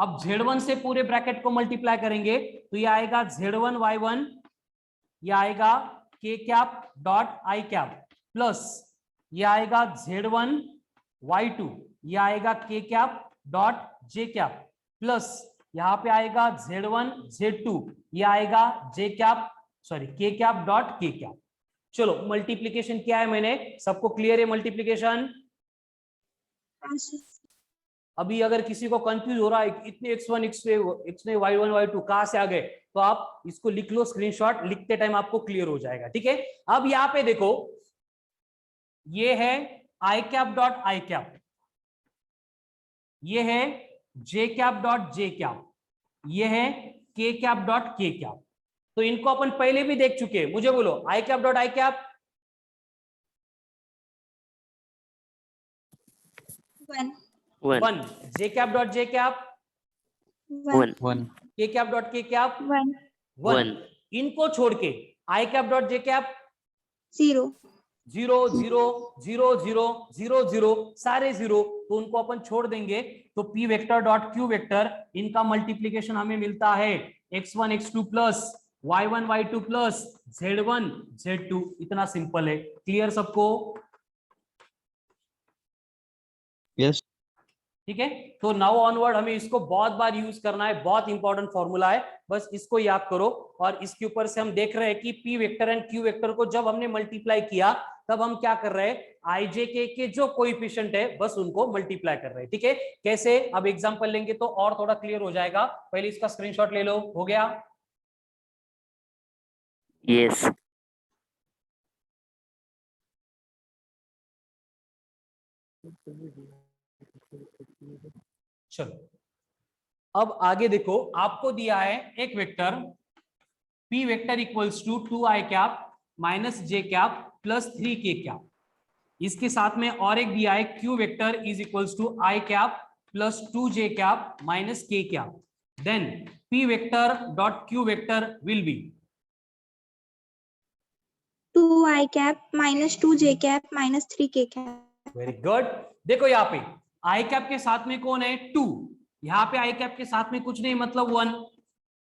Speaker 1: अब z1 से पूरे ब्रैकेट को मल्टीप्लाई करेंगे तो ये आएगा z1 y1, ये आएगा k cap dot i cap plus ये आएगा z1 y2, ये आएगा k cap dot j cap plus यहाँ पे आएगा z1 z2, ये आएगा j cap sorry k cap dot k cap. चलो मल्टीप्लीकेशन किया है मैंने, सबको क्लियर है मल्टीप्लीकेशन? अभी अगर किसी को कंफ्यूज हो रहा है इतने x1 x2 y1 y2 कहां से आ गए तो आप इसको लिख लो स्क्रीनशॉट, लिखते टाइम आपको क्लियर हो जाएगा। ठीक है, अब यहाँ पे देखो ये है i cap dot i cap, ये है j cap dot j cap, ये है k cap dot k cap. तो इनको अपन पहले भी देख चुके हैं, मुझे बोलो i cap dot i cap 1, j cap dot j cap
Speaker 6: 1
Speaker 1: k cap dot k cap
Speaker 6: 1
Speaker 1: इनको छोड़ के i cap dot j cap
Speaker 4: 0
Speaker 1: 0 0 0 0 0 0 सारे 0, तो उनको अपन छोड़ देंगे तो p vector dot q vector इनका मल्टीप्लीकेशन हमें मिलता है x1 x2 plus y1 y2 plus z1 z2। इतना सिंपल है, क्लियर सबको?
Speaker 7: यस
Speaker 1: ठीक है, तो नाउ ऑनवर्ड हमें इसको बहुत बार यूज करना है, बहुत इंपॉर्टेंट फॉर्मूला है, बस इसको याद करो। और इसके ऊपर से हम देख रहे हैं कि p vector and q vector को जब हमने मल्टीप्लाई किया तब हम क्या कर रहे हैं, ijk के जो कोएफिशिएंट है बस उनको मल्टीप्लाई कर रहे हैं। ठीक है, कैसे? अब एग्जांपल लेंगे तो और थोड़ा क्लियर हो जाएगा, पहले इसका स्क्रीनशॉट ले लो। हो गया?
Speaker 6: yes
Speaker 1: चलो अब आगे देखो, आपको दिया है एक vector p vector equals to 2i cap minus j cap plus 3k cap, इसके साथ में और एक दिया है q vector is equals to i cap plus 2j cap minus k cap, then p vector dot q vector will be
Speaker 4: 2i cap minus 2j cap minus 3k cap.
Speaker 1: Very good. देखो यहाँ पे i cap के साथ में कौन है? 2, यहाँ पे i कैप के साथ में कुछ नहीं मतलब 1।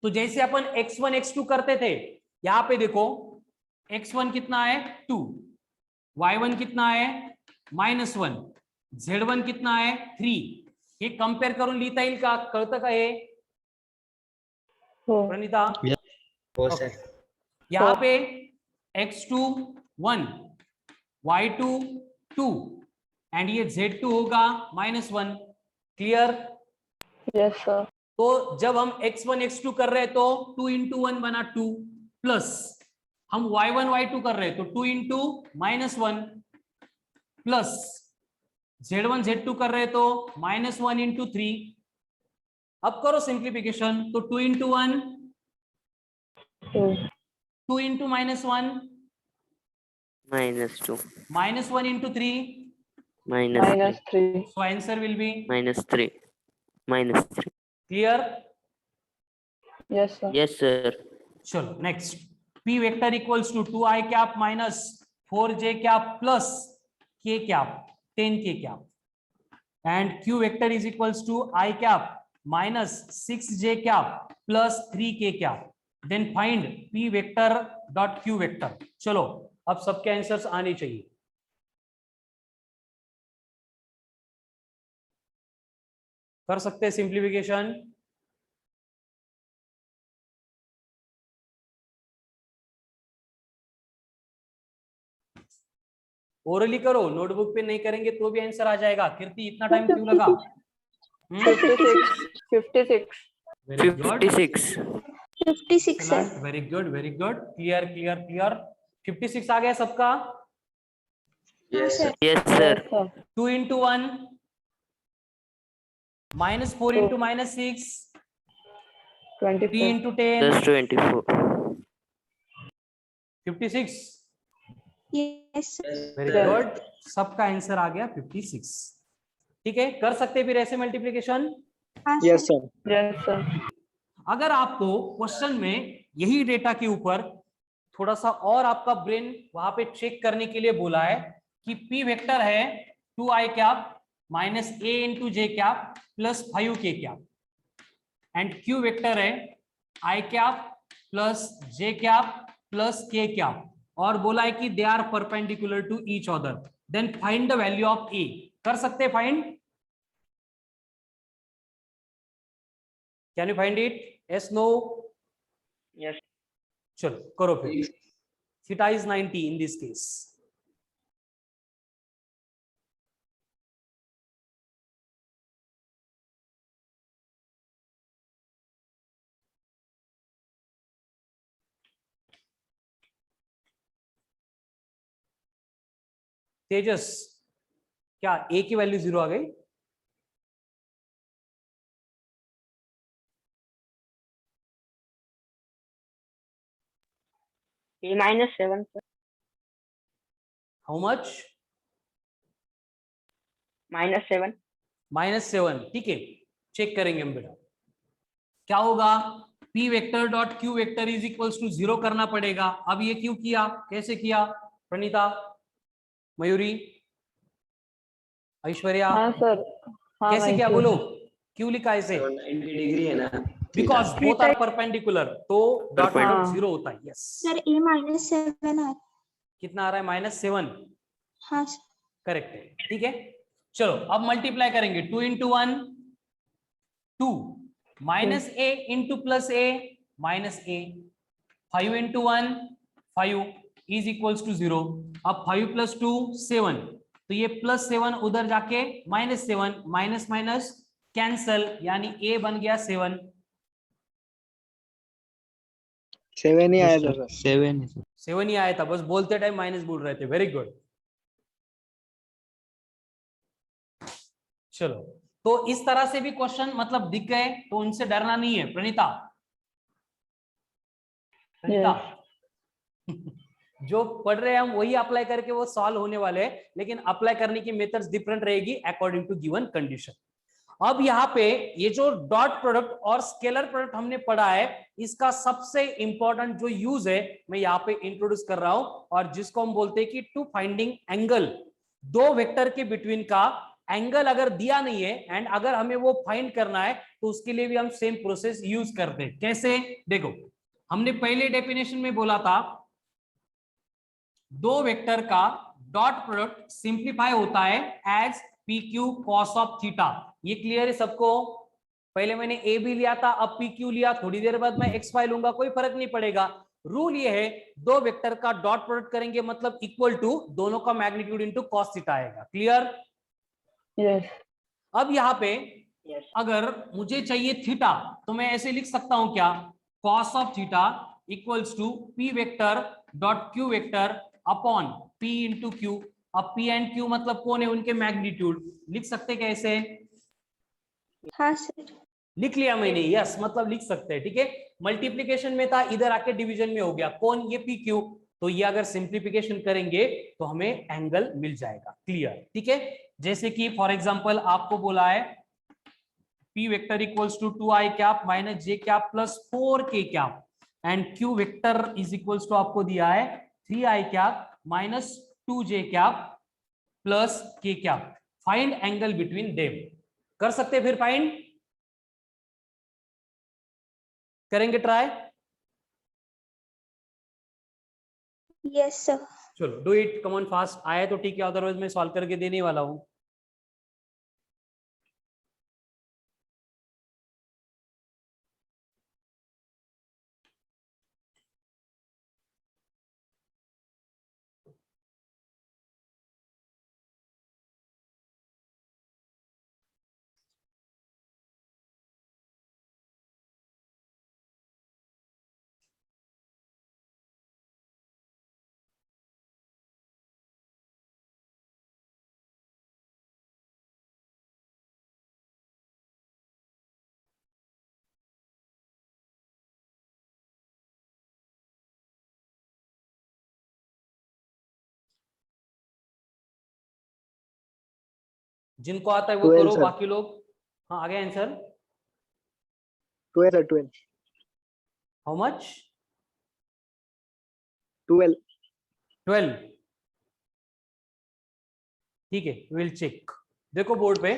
Speaker 1: तो जैसे अपन x1 x2 करते थे, यहाँ पे देखो x1 कितना है 2, y1 कितना है -1, z1 कितना है 3। ये कंपेयर करून लिहिता येईल का? कळतं का हे
Speaker 3: हो
Speaker 1: प्रणीता?
Speaker 5: हो
Speaker 1: Okay.
Speaker 5: सर
Speaker 1: यहाँ पे x2 1, y2 2 एंड ये z2 होगा -1। क्लियर?
Speaker 3: यस सर
Speaker 1: तो जब हम x1 x2 कर रहे हैं तो 2 इंटू 1 बना 2, प्लस हम y1 y2 कर रहे हैं तो 2 इंटू -1, प्लस z1 z2 कर रहे हैं तो -1 इंटू 3। अब करो सिंप्लीफिकेशन, तो 2 into 1 2 into -1
Speaker 6: -2
Speaker 1: -1 into 3,
Speaker 3: minus 3
Speaker 1: so answer will be
Speaker 6: -3
Speaker 1: clear?
Speaker 3: Yes sir
Speaker 6: yes sir
Speaker 1: चलो next, p vector equals to 2i cap minus 4j cap plus k cap 10k cap, and q vector is equals to i cap minus 6j cap plus 3k cap, then find p vector dot q vector. चलो अब सबके answers आने चाहिए। कर सकते हैं simplification? Orally करो, notebook पे नहीं करेंगे तो भी आंसर आ जाएगा। कीर्ति इतना टाइम क्यों लगा?
Speaker 3: 56
Speaker 1: वेरी गुड,
Speaker 6: 56
Speaker 4: 56 है।
Speaker 1: Very good, very good, clear clear clear. 56 आ गया सबका?
Speaker 2: yes sir
Speaker 6: yes sir
Speaker 1: 2 into 1 -4 into -6, 3
Speaker 3: 24
Speaker 1: into 10,
Speaker 6: plus 24
Speaker 1: 56।
Speaker 4: Yes, sir.
Speaker 1: Very
Speaker 3: Yes.
Speaker 1: Good, सबका आंसर आ गया 56। ठीक है, कर सकते हैं फिर ऐसे मल्टीप्लिकेशन।
Speaker 4: हाँ,
Speaker 7: Yes,
Speaker 4: sir.
Speaker 7: sir.
Speaker 3: Yes, sir.
Speaker 1: अगर आपको क्वेश्चन में यही डेटा के ऊपर थोड़ा सा और आपका ब्रेन वहां पे चेक करने के लिए बोला है कि पी वेक्टर है 2i cap minus a into j cap plus 5k cap, and q vector है i cap plus j cap plus k cap, और बोला है कि they are perpendicular to each other, then find the value of a। कर सकते find? Can you find it? Yes, no?
Speaker 3: Yes.
Speaker 1: चलो करो फिर। Theta is 90 in this case. Tejas, क्या a की वैल्यू 0 आ गई?
Speaker 3: A minus 7, sir.
Speaker 1: How much?
Speaker 3: -7.
Speaker 1: -7। ठीक है, चेक करेंगे हम बेटा क्या होगा। p vector dot q vector is equals to 0 करना पड़ेगा। अब ये क्यों किया, कैसे किया? प्रणीता, मयूरी, ऐश्वर्या,
Speaker 3: हाँ सर, हाँ
Speaker 1: कैसे
Speaker 3: मैं
Speaker 1: किया
Speaker 3: क्यों?
Speaker 1: बोलो? क्यों लिखा ऐसे?
Speaker 2: 90 डिग्री है ना,
Speaker 1: because
Speaker 2: theta.
Speaker 1: Both are perpendicular, तो डॉट प्रोडक्ट
Speaker 3: हाँ।
Speaker 1: 0 होता है। यस,
Speaker 4: सर a minus 7 आ
Speaker 1: कितना आ रहा है? -7।
Speaker 4: हाँ sir.
Speaker 1: करेक्ट है, ठीक है। चलो अब मल्टीप्लाई करेंगे, 2 into 1 2, minus a into plus a minus a, 5 into 1 5 is equals to 0। अब 5 प्लस 2 7, तो ये +7 उधर जाके -7, माइनस माइनस कैंसल, यानी a बन गया 7।
Speaker 7: 7 ही आया था
Speaker 5: Yes,
Speaker 7: सर.
Speaker 5: 7 is
Speaker 1: 7 ही आया था, बस बोलते टाइम माइनस बोल रहे थे। Very good. चलो, तो इस तरह से भी क्वेश्चन मतलब दिख गए, तो उनसे डरना नहीं है। प्रणीता, प्रणीता जो पढ़ रहे हैं हम वही अप्लाई करके वो सॉल्व होने वाले हैं, लेकिन अप्लाई करने की मेथड्स डिफरेंट रहेगी अकॉर्डिंग टू गिवन कंडीशन। अब यहाँ पे ये जो डॉट प्रोडक्ट और स्केलर प्रोडक्ट हमने पढ़ा है, इसका सबसे इंपॉर्टेंट जो यूज है मैं यहाँ पे इंट्रोड्यूस कर रहा हूं, और जिसको हम बोलते हैं कि टू फाइंडिंग एंगल। दो वेक्टर के बिटवीन का एंगल अगर दिया नहीं है एंड अगर हमें वो फाइंड करना है, तो उसके लिए भी हम सेम प्रोसेस यूज करते हैं। कैसे? देखो, हमने पहले डेफिनेशन में बोला था दो वेक्टर का डॉट प्रोडक्ट सिंप्लीफाई होता है as p q cos of theta. ये क्लियर है सबको? पहले मैंने ए भी लिया था, अब पी क्यू लिया, थोड़ी देर बाद मैं एक्स वाई लूंगा, कोई फर्क नहीं पड़ेगा। रूल ये है, दो वेक्टर का डॉट प्रोडक्ट करेंगे मतलब इक्वल टू दोनों का मैग्नीट्यूड इनटू कॉस थीटा आएगा। क्लियर?
Speaker 3: Yes.
Speaker 1: अब यहाँ पे
Speaker 3: Yes.
Speaker 1: अगर मुझे चाहिए थीटा, तो मैं ऐसे लिख सकता हूं क्या? Cos of theta equals to p vector dot q vector upon p into q. अब पी एंड क्यू मतलब कौन है? उनके मैग्नीट्यूड। लिख सकते कैसे?
Speaker 4: हाँ सर.
Speaker 1: लिख लिया मैंने, यस, मतलब लिख सकते हैं। ठीक है, मल्टीप्लीकेशन में था, इधर आके डिवीजन में हो गया। कौन? ये पी क्यू। तो ये अगर सिंप्लीफिकेशन करेंगे तो हमें एंगल मिल जाएगा। क्लियर? ठीक है, जैसे कि फॉर एग्जांपल आपको बोला है p vector equals to 2i cap minus j cap plus 4k cap, and q vector is equals to आपको दिया है 3i cap minus 2j cap plus k cap. Find angle between them. कर सकते हैं फिर फाइंड? करेंगे try?
Speaker 4: Yes sir.
Speaker 1: चलो do it, come on fast. आया तो ठीक है, अदरवाइज मैं सॉल्व करके देने वाला हूं। जिनको आता है वो
Speaker 7: 12
Speaker 1: करो,
Speaker 7: सर।
Speaker 1: बाकी लोग। हाँ आ गया आंसर।
Speaker 7: 12 sir 12
Speaker 1: how much?
Speaker 7: 12
Speaker 1: 12। ठीक है, विल चेक। देखो बोर्ड पे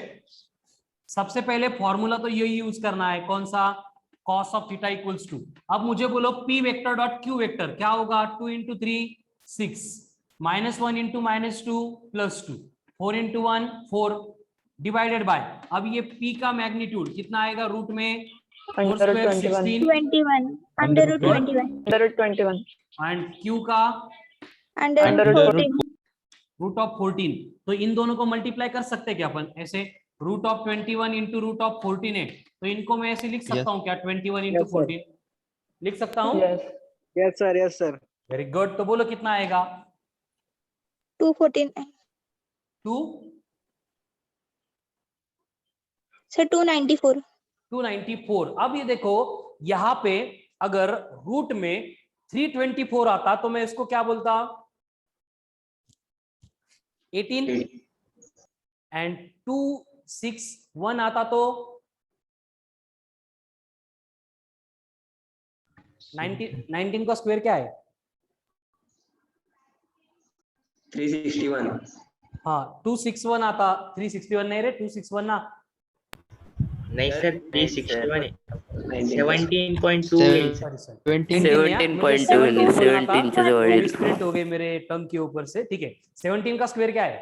Speaker 1: सबसे पहले फॉर्मूला तो यही यूज करना है, कौन सा? cos of theta equals to. अब मुझे बोलो p vector dot q vector क्या होगा? 2 into 3 6, -1 into -2 +2, 4 into 1 4 divided by, अब ये p का मैग्नीट्यूड कितना आएगा रूट में? 4
Speaker 3: Under root
Speaker 1: square
Speaker 3: 21.
Speaker 1: 16
Speaker 4: 21 under root 21
Speaker 3: Under root 21.
Speaker 1: And q का
Speaker 4: under
Speaker 3: Under
Speaker 4: root
Speaker 3: root
Speaker 4: 14
Speaker 1: root of 14। तो इन दोनों को मल्टीप्लाई कर सकते हैं क्या अपन ऐसे? Root of 21 into root of 14 है, तो इनको मैं ऐसे लिख सकता हूँ क्या? 21 इंटू
Speaker 7: Yes, sir.
Speaker 1: 14 लिख सकता हूँ।
Speaker 3: Yes.
Speaker 7: yes sir
Speaker 1: very good. तो बोलो कितना आएगा?
Speaker 4: 249
Speaker 1: 2
Speaker 4: सर 294
Speaker 1: 294। अब ये देखो यहाँ पे अगर रूट में 324 आता तो मैं इसको क्या बोलता? 18। एंड 261 आता तो 19 का स्क्वायर क्या है?
Speaker 2: 361
Speaker 1: हाँ 261 आता, 361 नहीं रे, 261 ना।
Speaker 5: नहीं सर 361 है
Speaker 2: 19
Speaker 5: 17.28
Speaker 1: सॉरी सॉरी
Speaker 6: 17.2 17 से divided.
Speaker 1: स्प्लिट हो गए मेरे टंग के ऊपर से। ठीक है, 17 का स्क्वायर क्या है?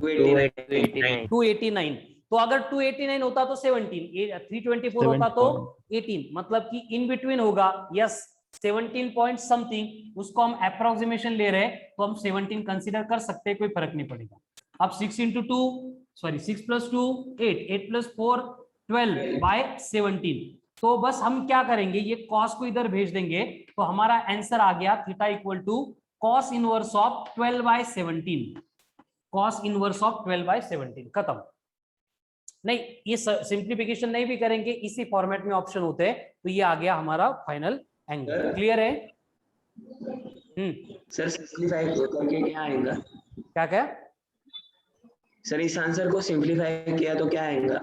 Speaker 2: 289
Speaker 1: 289। तो अगर 289 होता तो 17, 324 होता तो 18, मतलब कि इन बिटवीन होगा। यस 17 पॉइंट समथिंग, उसको हम अप्रोक्सीमेशन ले रहे हैं तो हम 17 कंसीडर कर सकते हैं, कोई फर्क नहीं पड़ेगा। अब 6 into 2 sorry 6 plus 2 8, 8 plus 4 12 by 17। तो बस हम क्या करेंगे, ये कॉस को इधर भेज देंगे तो हमारा आंसर आ गया theta equal to cos inverse of 12 by 17। Cos inverse of 12 by 17 खत्म। नहीं ये सिंप्लीफिकेशन नहीं भी करेंगे, इसी फॉर्मेट में ऑप्शन होते हैं, तो ये आ गया हमारा फाइनल एंगल। क्लियर है?
Speaker 2: सर सिंपलीफाई करके क्या आएगा?
Speaker 1: क्या क्या?
Speaker 2: सर इस आंसर को सिंपलीफाई किया तो क्या आएगा?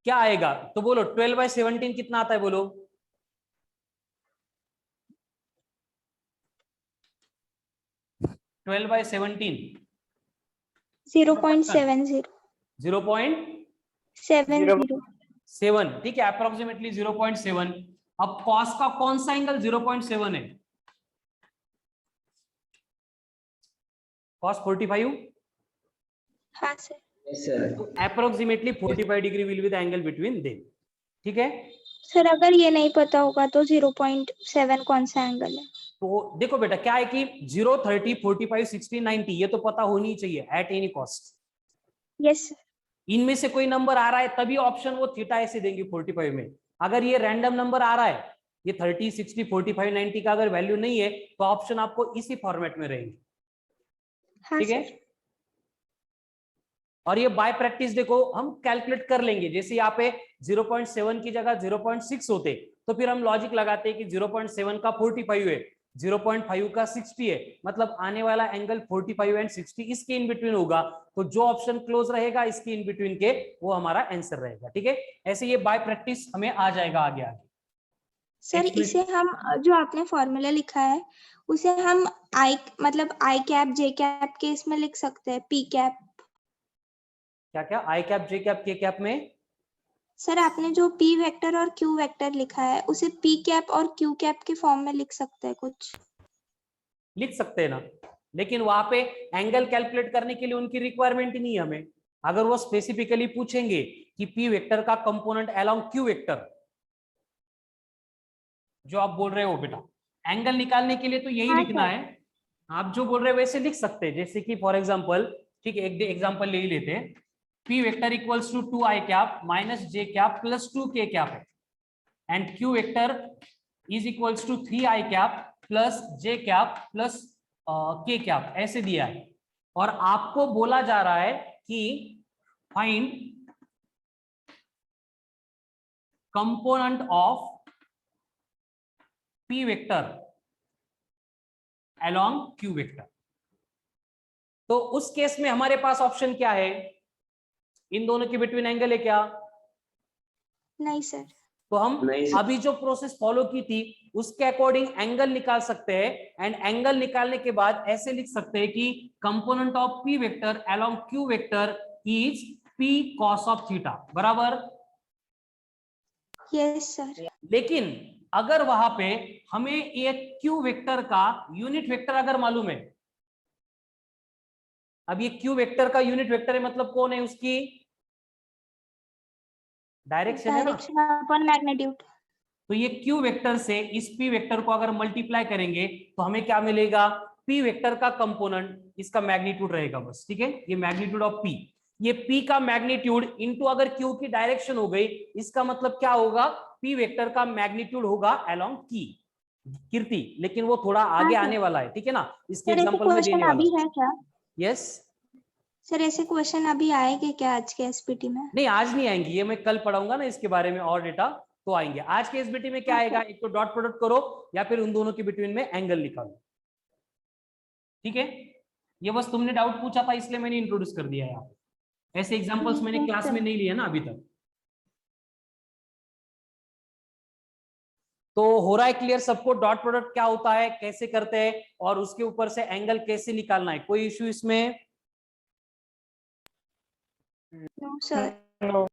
Speaker 1: क्या आएगा तो बोलो 12 बाय 17 कितना आता है बोलो? Twelve by 17
Speaker 4: 0.70
Speaker 1: 0.7।
Speaker 4: 70
Speaker 1: ठीक है, अप्रोक्सीमेटली 0.7। अब कॉस का कौन सा एंगल 0.7 है? कॉस 45।
Speaker 4: हाँ सर।
Speaker 2: यस सर
Speaker 1: तो approximately 45 degree will be the angle between them. ठीक है,
Speaker 4: सर अगर ये नहीं पता होगा तो 0.7 कौन सा एंगल है?
Speaker 1: तो देखो बेटा क्या है कि 0 30 45 60 90 ये तो पता होनी चाहिए at any cost.
Speaker 4: Yes sir.
Speaker 1: इनमें से कोई नंबर आ रहा है तभी ऑप्शन वो थीटा ऐसे देंगे 45 में। अगर ये रैंडम नंबर आ रहा है, ये 30 60 45 90 का अगर वैल्यू नहीं है तो ऑप्शन आपको इसी फॉर्मेट में रहेंगे।
Speaker 4: हाँ
Speaker 1: ठीक है,
Speaker 4: सर।
Speaker 1: और ये बाय प्रैक्टिस देखो हम कैलकुलेट कर लेंगे। जैसे यहाँ पे 0.7 की जगह 0.6 होते तो फिर हम लॉजिक लगाते हैं कि 0.7 का 45 है, 0.5 का 60 है, मतलब आने वाला एंगल 45 एंड 60 इसके इन बिटवीन होगा। तो जो ऑप्शन क्लोज रहेगा इसके इन बिटवीन के वो हमारा आंसर रहेगा। ठीक है, ऐसे ये बाय प्रैक्टिस हमें आ जाएगा आगे आगे।
Speaker 4: सर इसे हम जो आपने फॉर्मूला लिखा है उसे हम आई मतलब आई कैप जे कैप के इसमें लिख सकते हैं, पी कैप।
Speaker 1: क्या क्या आई कैप जे कैप के कैप में?
Speaker 4: सर आपने जो पी वेक्टर और क्यू वेक्टर लिखा है उसे पी कैप और क्यू कैप के फॉर्म में लिख सकते हैं कुछ?
Speaker 1: लिख सकते हैं ना, लेकिन वहां पे एंगल कैलकुलेट करने के लिए उनकी रिक्वायरमेंट ही नहीं है हमें। अगर वो स्पेसिफिकली पूछेंगे कि पी वेक्टर का कंपोनेंट अलोंग क्यू वेक्टर, जो आप बोल रहे हो बेटा एंगल निकालने के लिए तो यही
Speaker 4: हाँ,
Speaker 1: लिखना है। आप जो बोल रहे हो वैसे लिख सकते हैं। जैसे कि फॉर एग्जांपल, ठीक है एक एग्जांपल ले ही लेते हैं, p vector equals to 2 i cap minus j cap plus 2 k cap है, and q vector is equals to 3 i cap plus j cap plus k cap, ऐसे दिया है। और आपको बोला जा रहा है कि find component of P vector along Q vector. तो उस केस में हमारे पास ऑप्शन क्या है? इन दोनों के बिटवीन एंगल है क्या?
Speaker 4: नहीं सर।
Speaker 1: तो हम
Speaker 2: नहीं सर।
Speaker 1: अभी जो प्रोसेस फॉलो की थी उसके अकॉर्डिंग एंगल निकाल सकते हैं एंड एंगल निकालने के बाद ऐसे लिख सकते हैं कि component of P vector along Q vector is P cos of theta, बराबर?
Speaker 4: Yes sir.
Speaker 1: लेकिन अगर वहां पे हमें एक क्यू वेक्टर का यूनिट वेक्टर अगर मालूम है, अब ये क्यू वेक्टर का यूनिट वेक्टर है मतलब कौन है, उसकी डायरेक्शन है ना,
Speaker 4: डायरेक्शन अपॉन मैग्नीट्यूड।
Speaker 1: तो ये क्यू वेक्टर से इस पी वेक्टर को अगर मल्टीप्लाई करेंगे तो हमें क्या मिलेगा, पी वेक्टर का कंपोनेंट इसका मैग्नीट्यूड रहेगा बस, ठीक है, ये मैग्नीट्यूड ऑफ पी, ये पी का मैग्नीट्यूड इनटू अगर क्यू की डायरेक्शन हो गई, इसका मतलब क्या होगा, पी वेक्टर का मैग्नीट्यूड होगा अलोंग की कीर्ति, लेकिन वो थोड़ा आगे
Speaker 4: हाँ,
Speaker 1: आने वाला है, ठीक है ना, इसके
Speaker 4: सर ऐसे
Speaker 1: एग्जांपल में
Speaker 4: क्वेश्चन
Speaker 1: देने वाला
Speaker 4: अभी
Speaker 1: हूं।
Speaker 4: है क्या?
Speaker 1: यस,
Speaker 4: सर ऐसे क्वेश्चन अभी आएंगे क्या आज के एसपीटी में?
Speaker 1: नहीं आज नहीं आएंगे, ये मैं कल पढ़ाऊंगा ना इसके बारे में और डेटा, तो आएंगे। आज के एसबीटी में क्या आएगा, एक तो डॉट प्रोडक्ट करो या फिर उन दोनों के बिटवीन में एंगल निकालो, ठीक है, ये बस तुमने डाउट पूछा था इसलिए मैंने इंट्रोड्यूस कर दिया है यहाँ। ऐसे एग्जांपल्स मैंने क्लास में नहीं लिए ना अभी तक। तो हो रहा है क्लियर सबको, डॉट प्रोडक्ट क्या होता है, कैसे करते हैं और उसके ऊपर से एंगल कैसे निकालना है, कोई इश्यू इसमें?
Speaker 4: No sir.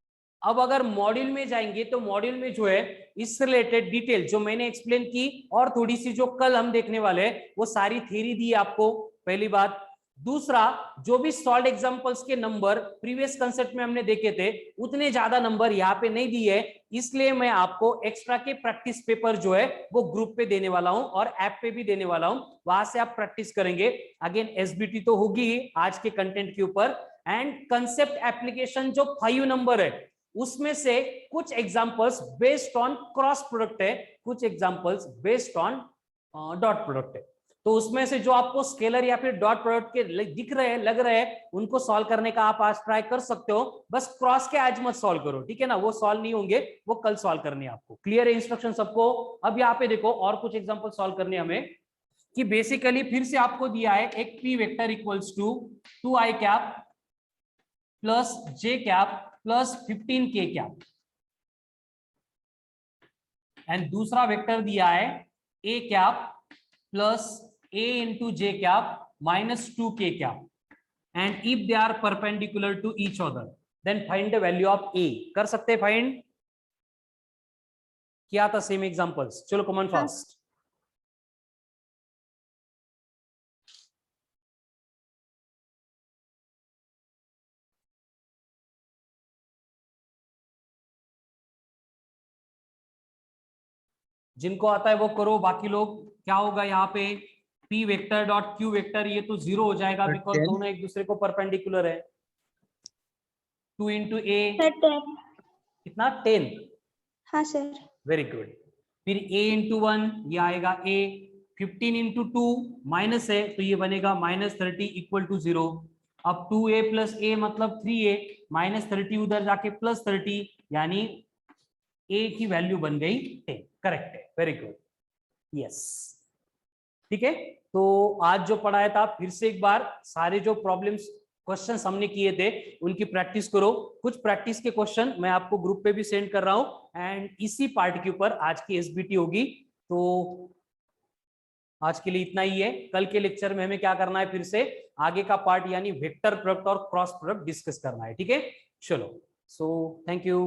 Speaker 1: अब अगर मॉड्यूल में जाएंगे तो मॉड्यूल में जो है इससे रिलेटेड डिटेल जो मैंने एक्सप्लेन की और थोड़ी सी जो कल हम देखने वाले हैं वो सारी थ्योरी दी आपको, पहली बात। दूसरा, जो भी सॉल्व एग्जांपल्स के नंबर प्रीवियस कंसेप्ट में हमने देखे थे उतने ज्यादा नंबर यहाँ पे नहीं दिए, इसलिए मैं आपको एक्स्ट्रा के प्रैक्टिस पेपर जो है वो ग्रुप पे देने वाला हूं और ऐप पे भी देने वाला हूं, वहां से आप प्रैक्टिस करेंगे। अगेन एसबीटी तो होगी ही आज के कंटेंट के ऊपर, एंड कंसेप्ट एप्लीकेशन जो 5 नंबर है उसमें से कुछ examples based on cross product है, कुछ examples based on dot product है। तो उसमें से जो आपको स्केलर या फिर डॉट प्रोडक्ट के दिख रहे हैं, लग रहे हैं, उनको सॉल्व करने का आप आज ट्राई कर सकते हो, बस क्रॉस के आज मत सॉल्व करो, ठीक है ना, वो सॉल्व नहीं होंगे, वो कल सॉल्व करने आपको। क्लियर है इंस्ट्रक्शन सबको? अब यहाँ पे देखो और कुछ एग्जांपल सॉल्व करने हमें, कि बेसिकली फिर से आपको दिया है एक p vector equals to 2i cap plus j cap plus 15k cap, and दूसरा वेक्टर दिया है a cap plus a into j cap minus 2k cap, and if they are perpendicular to each other then find the value of a। कर सकते हैं find? किया था same examples, चलो come on fast. जिनको आता है वो करो, बाकी लोग क्या होगा यहाँ पे, p vector dot q vector ये तो 0 हो जाएगा बिकॉज दोनों एक दूसरे को परपेंडिकुलर है। 2 इंटू a
Speaker 4: सर 10।
Speaker 1: कितना, 10?
Speaker 4: हाँ सर।
Speaker 1: Very good. फिर a इंटू 1 ये आएगा a, 15 इंटू 2 माइनस है तो ये बनेगा माइनस 30 इक्वल टू 0। अब 2a प्लस a मतलब 3a, माइनस 30 उधर जाके प्लस 30, यानी a की वैल्यू बन गई 10। करेक्ट है, वेरी गुड, यस, ठीक है। तो आज जो पढ़ाया था फिर से एक बार सारे जो प्रॉब्लम्स क्वेश्चंस हमने किए थे उनकी प्रैक्टिस करो। कुछ प्रैक्टिस के क्वेश्चन मैं आपको ग्रुप पे भी सेंड कर रहा हूं एंड इसी पार्ट के ऊपर आज की एसबीटी होगी। तो आज के लिए इतना ही है, कल के लेक्चर में हमें क्या करना है, फिर से आगे का पार्ट यानी वेक्टर प्रोडक्ट और क्रॉस प्रोडक्ट डिस्कस करना है, ठीक है। चलो, सो थैंक यू।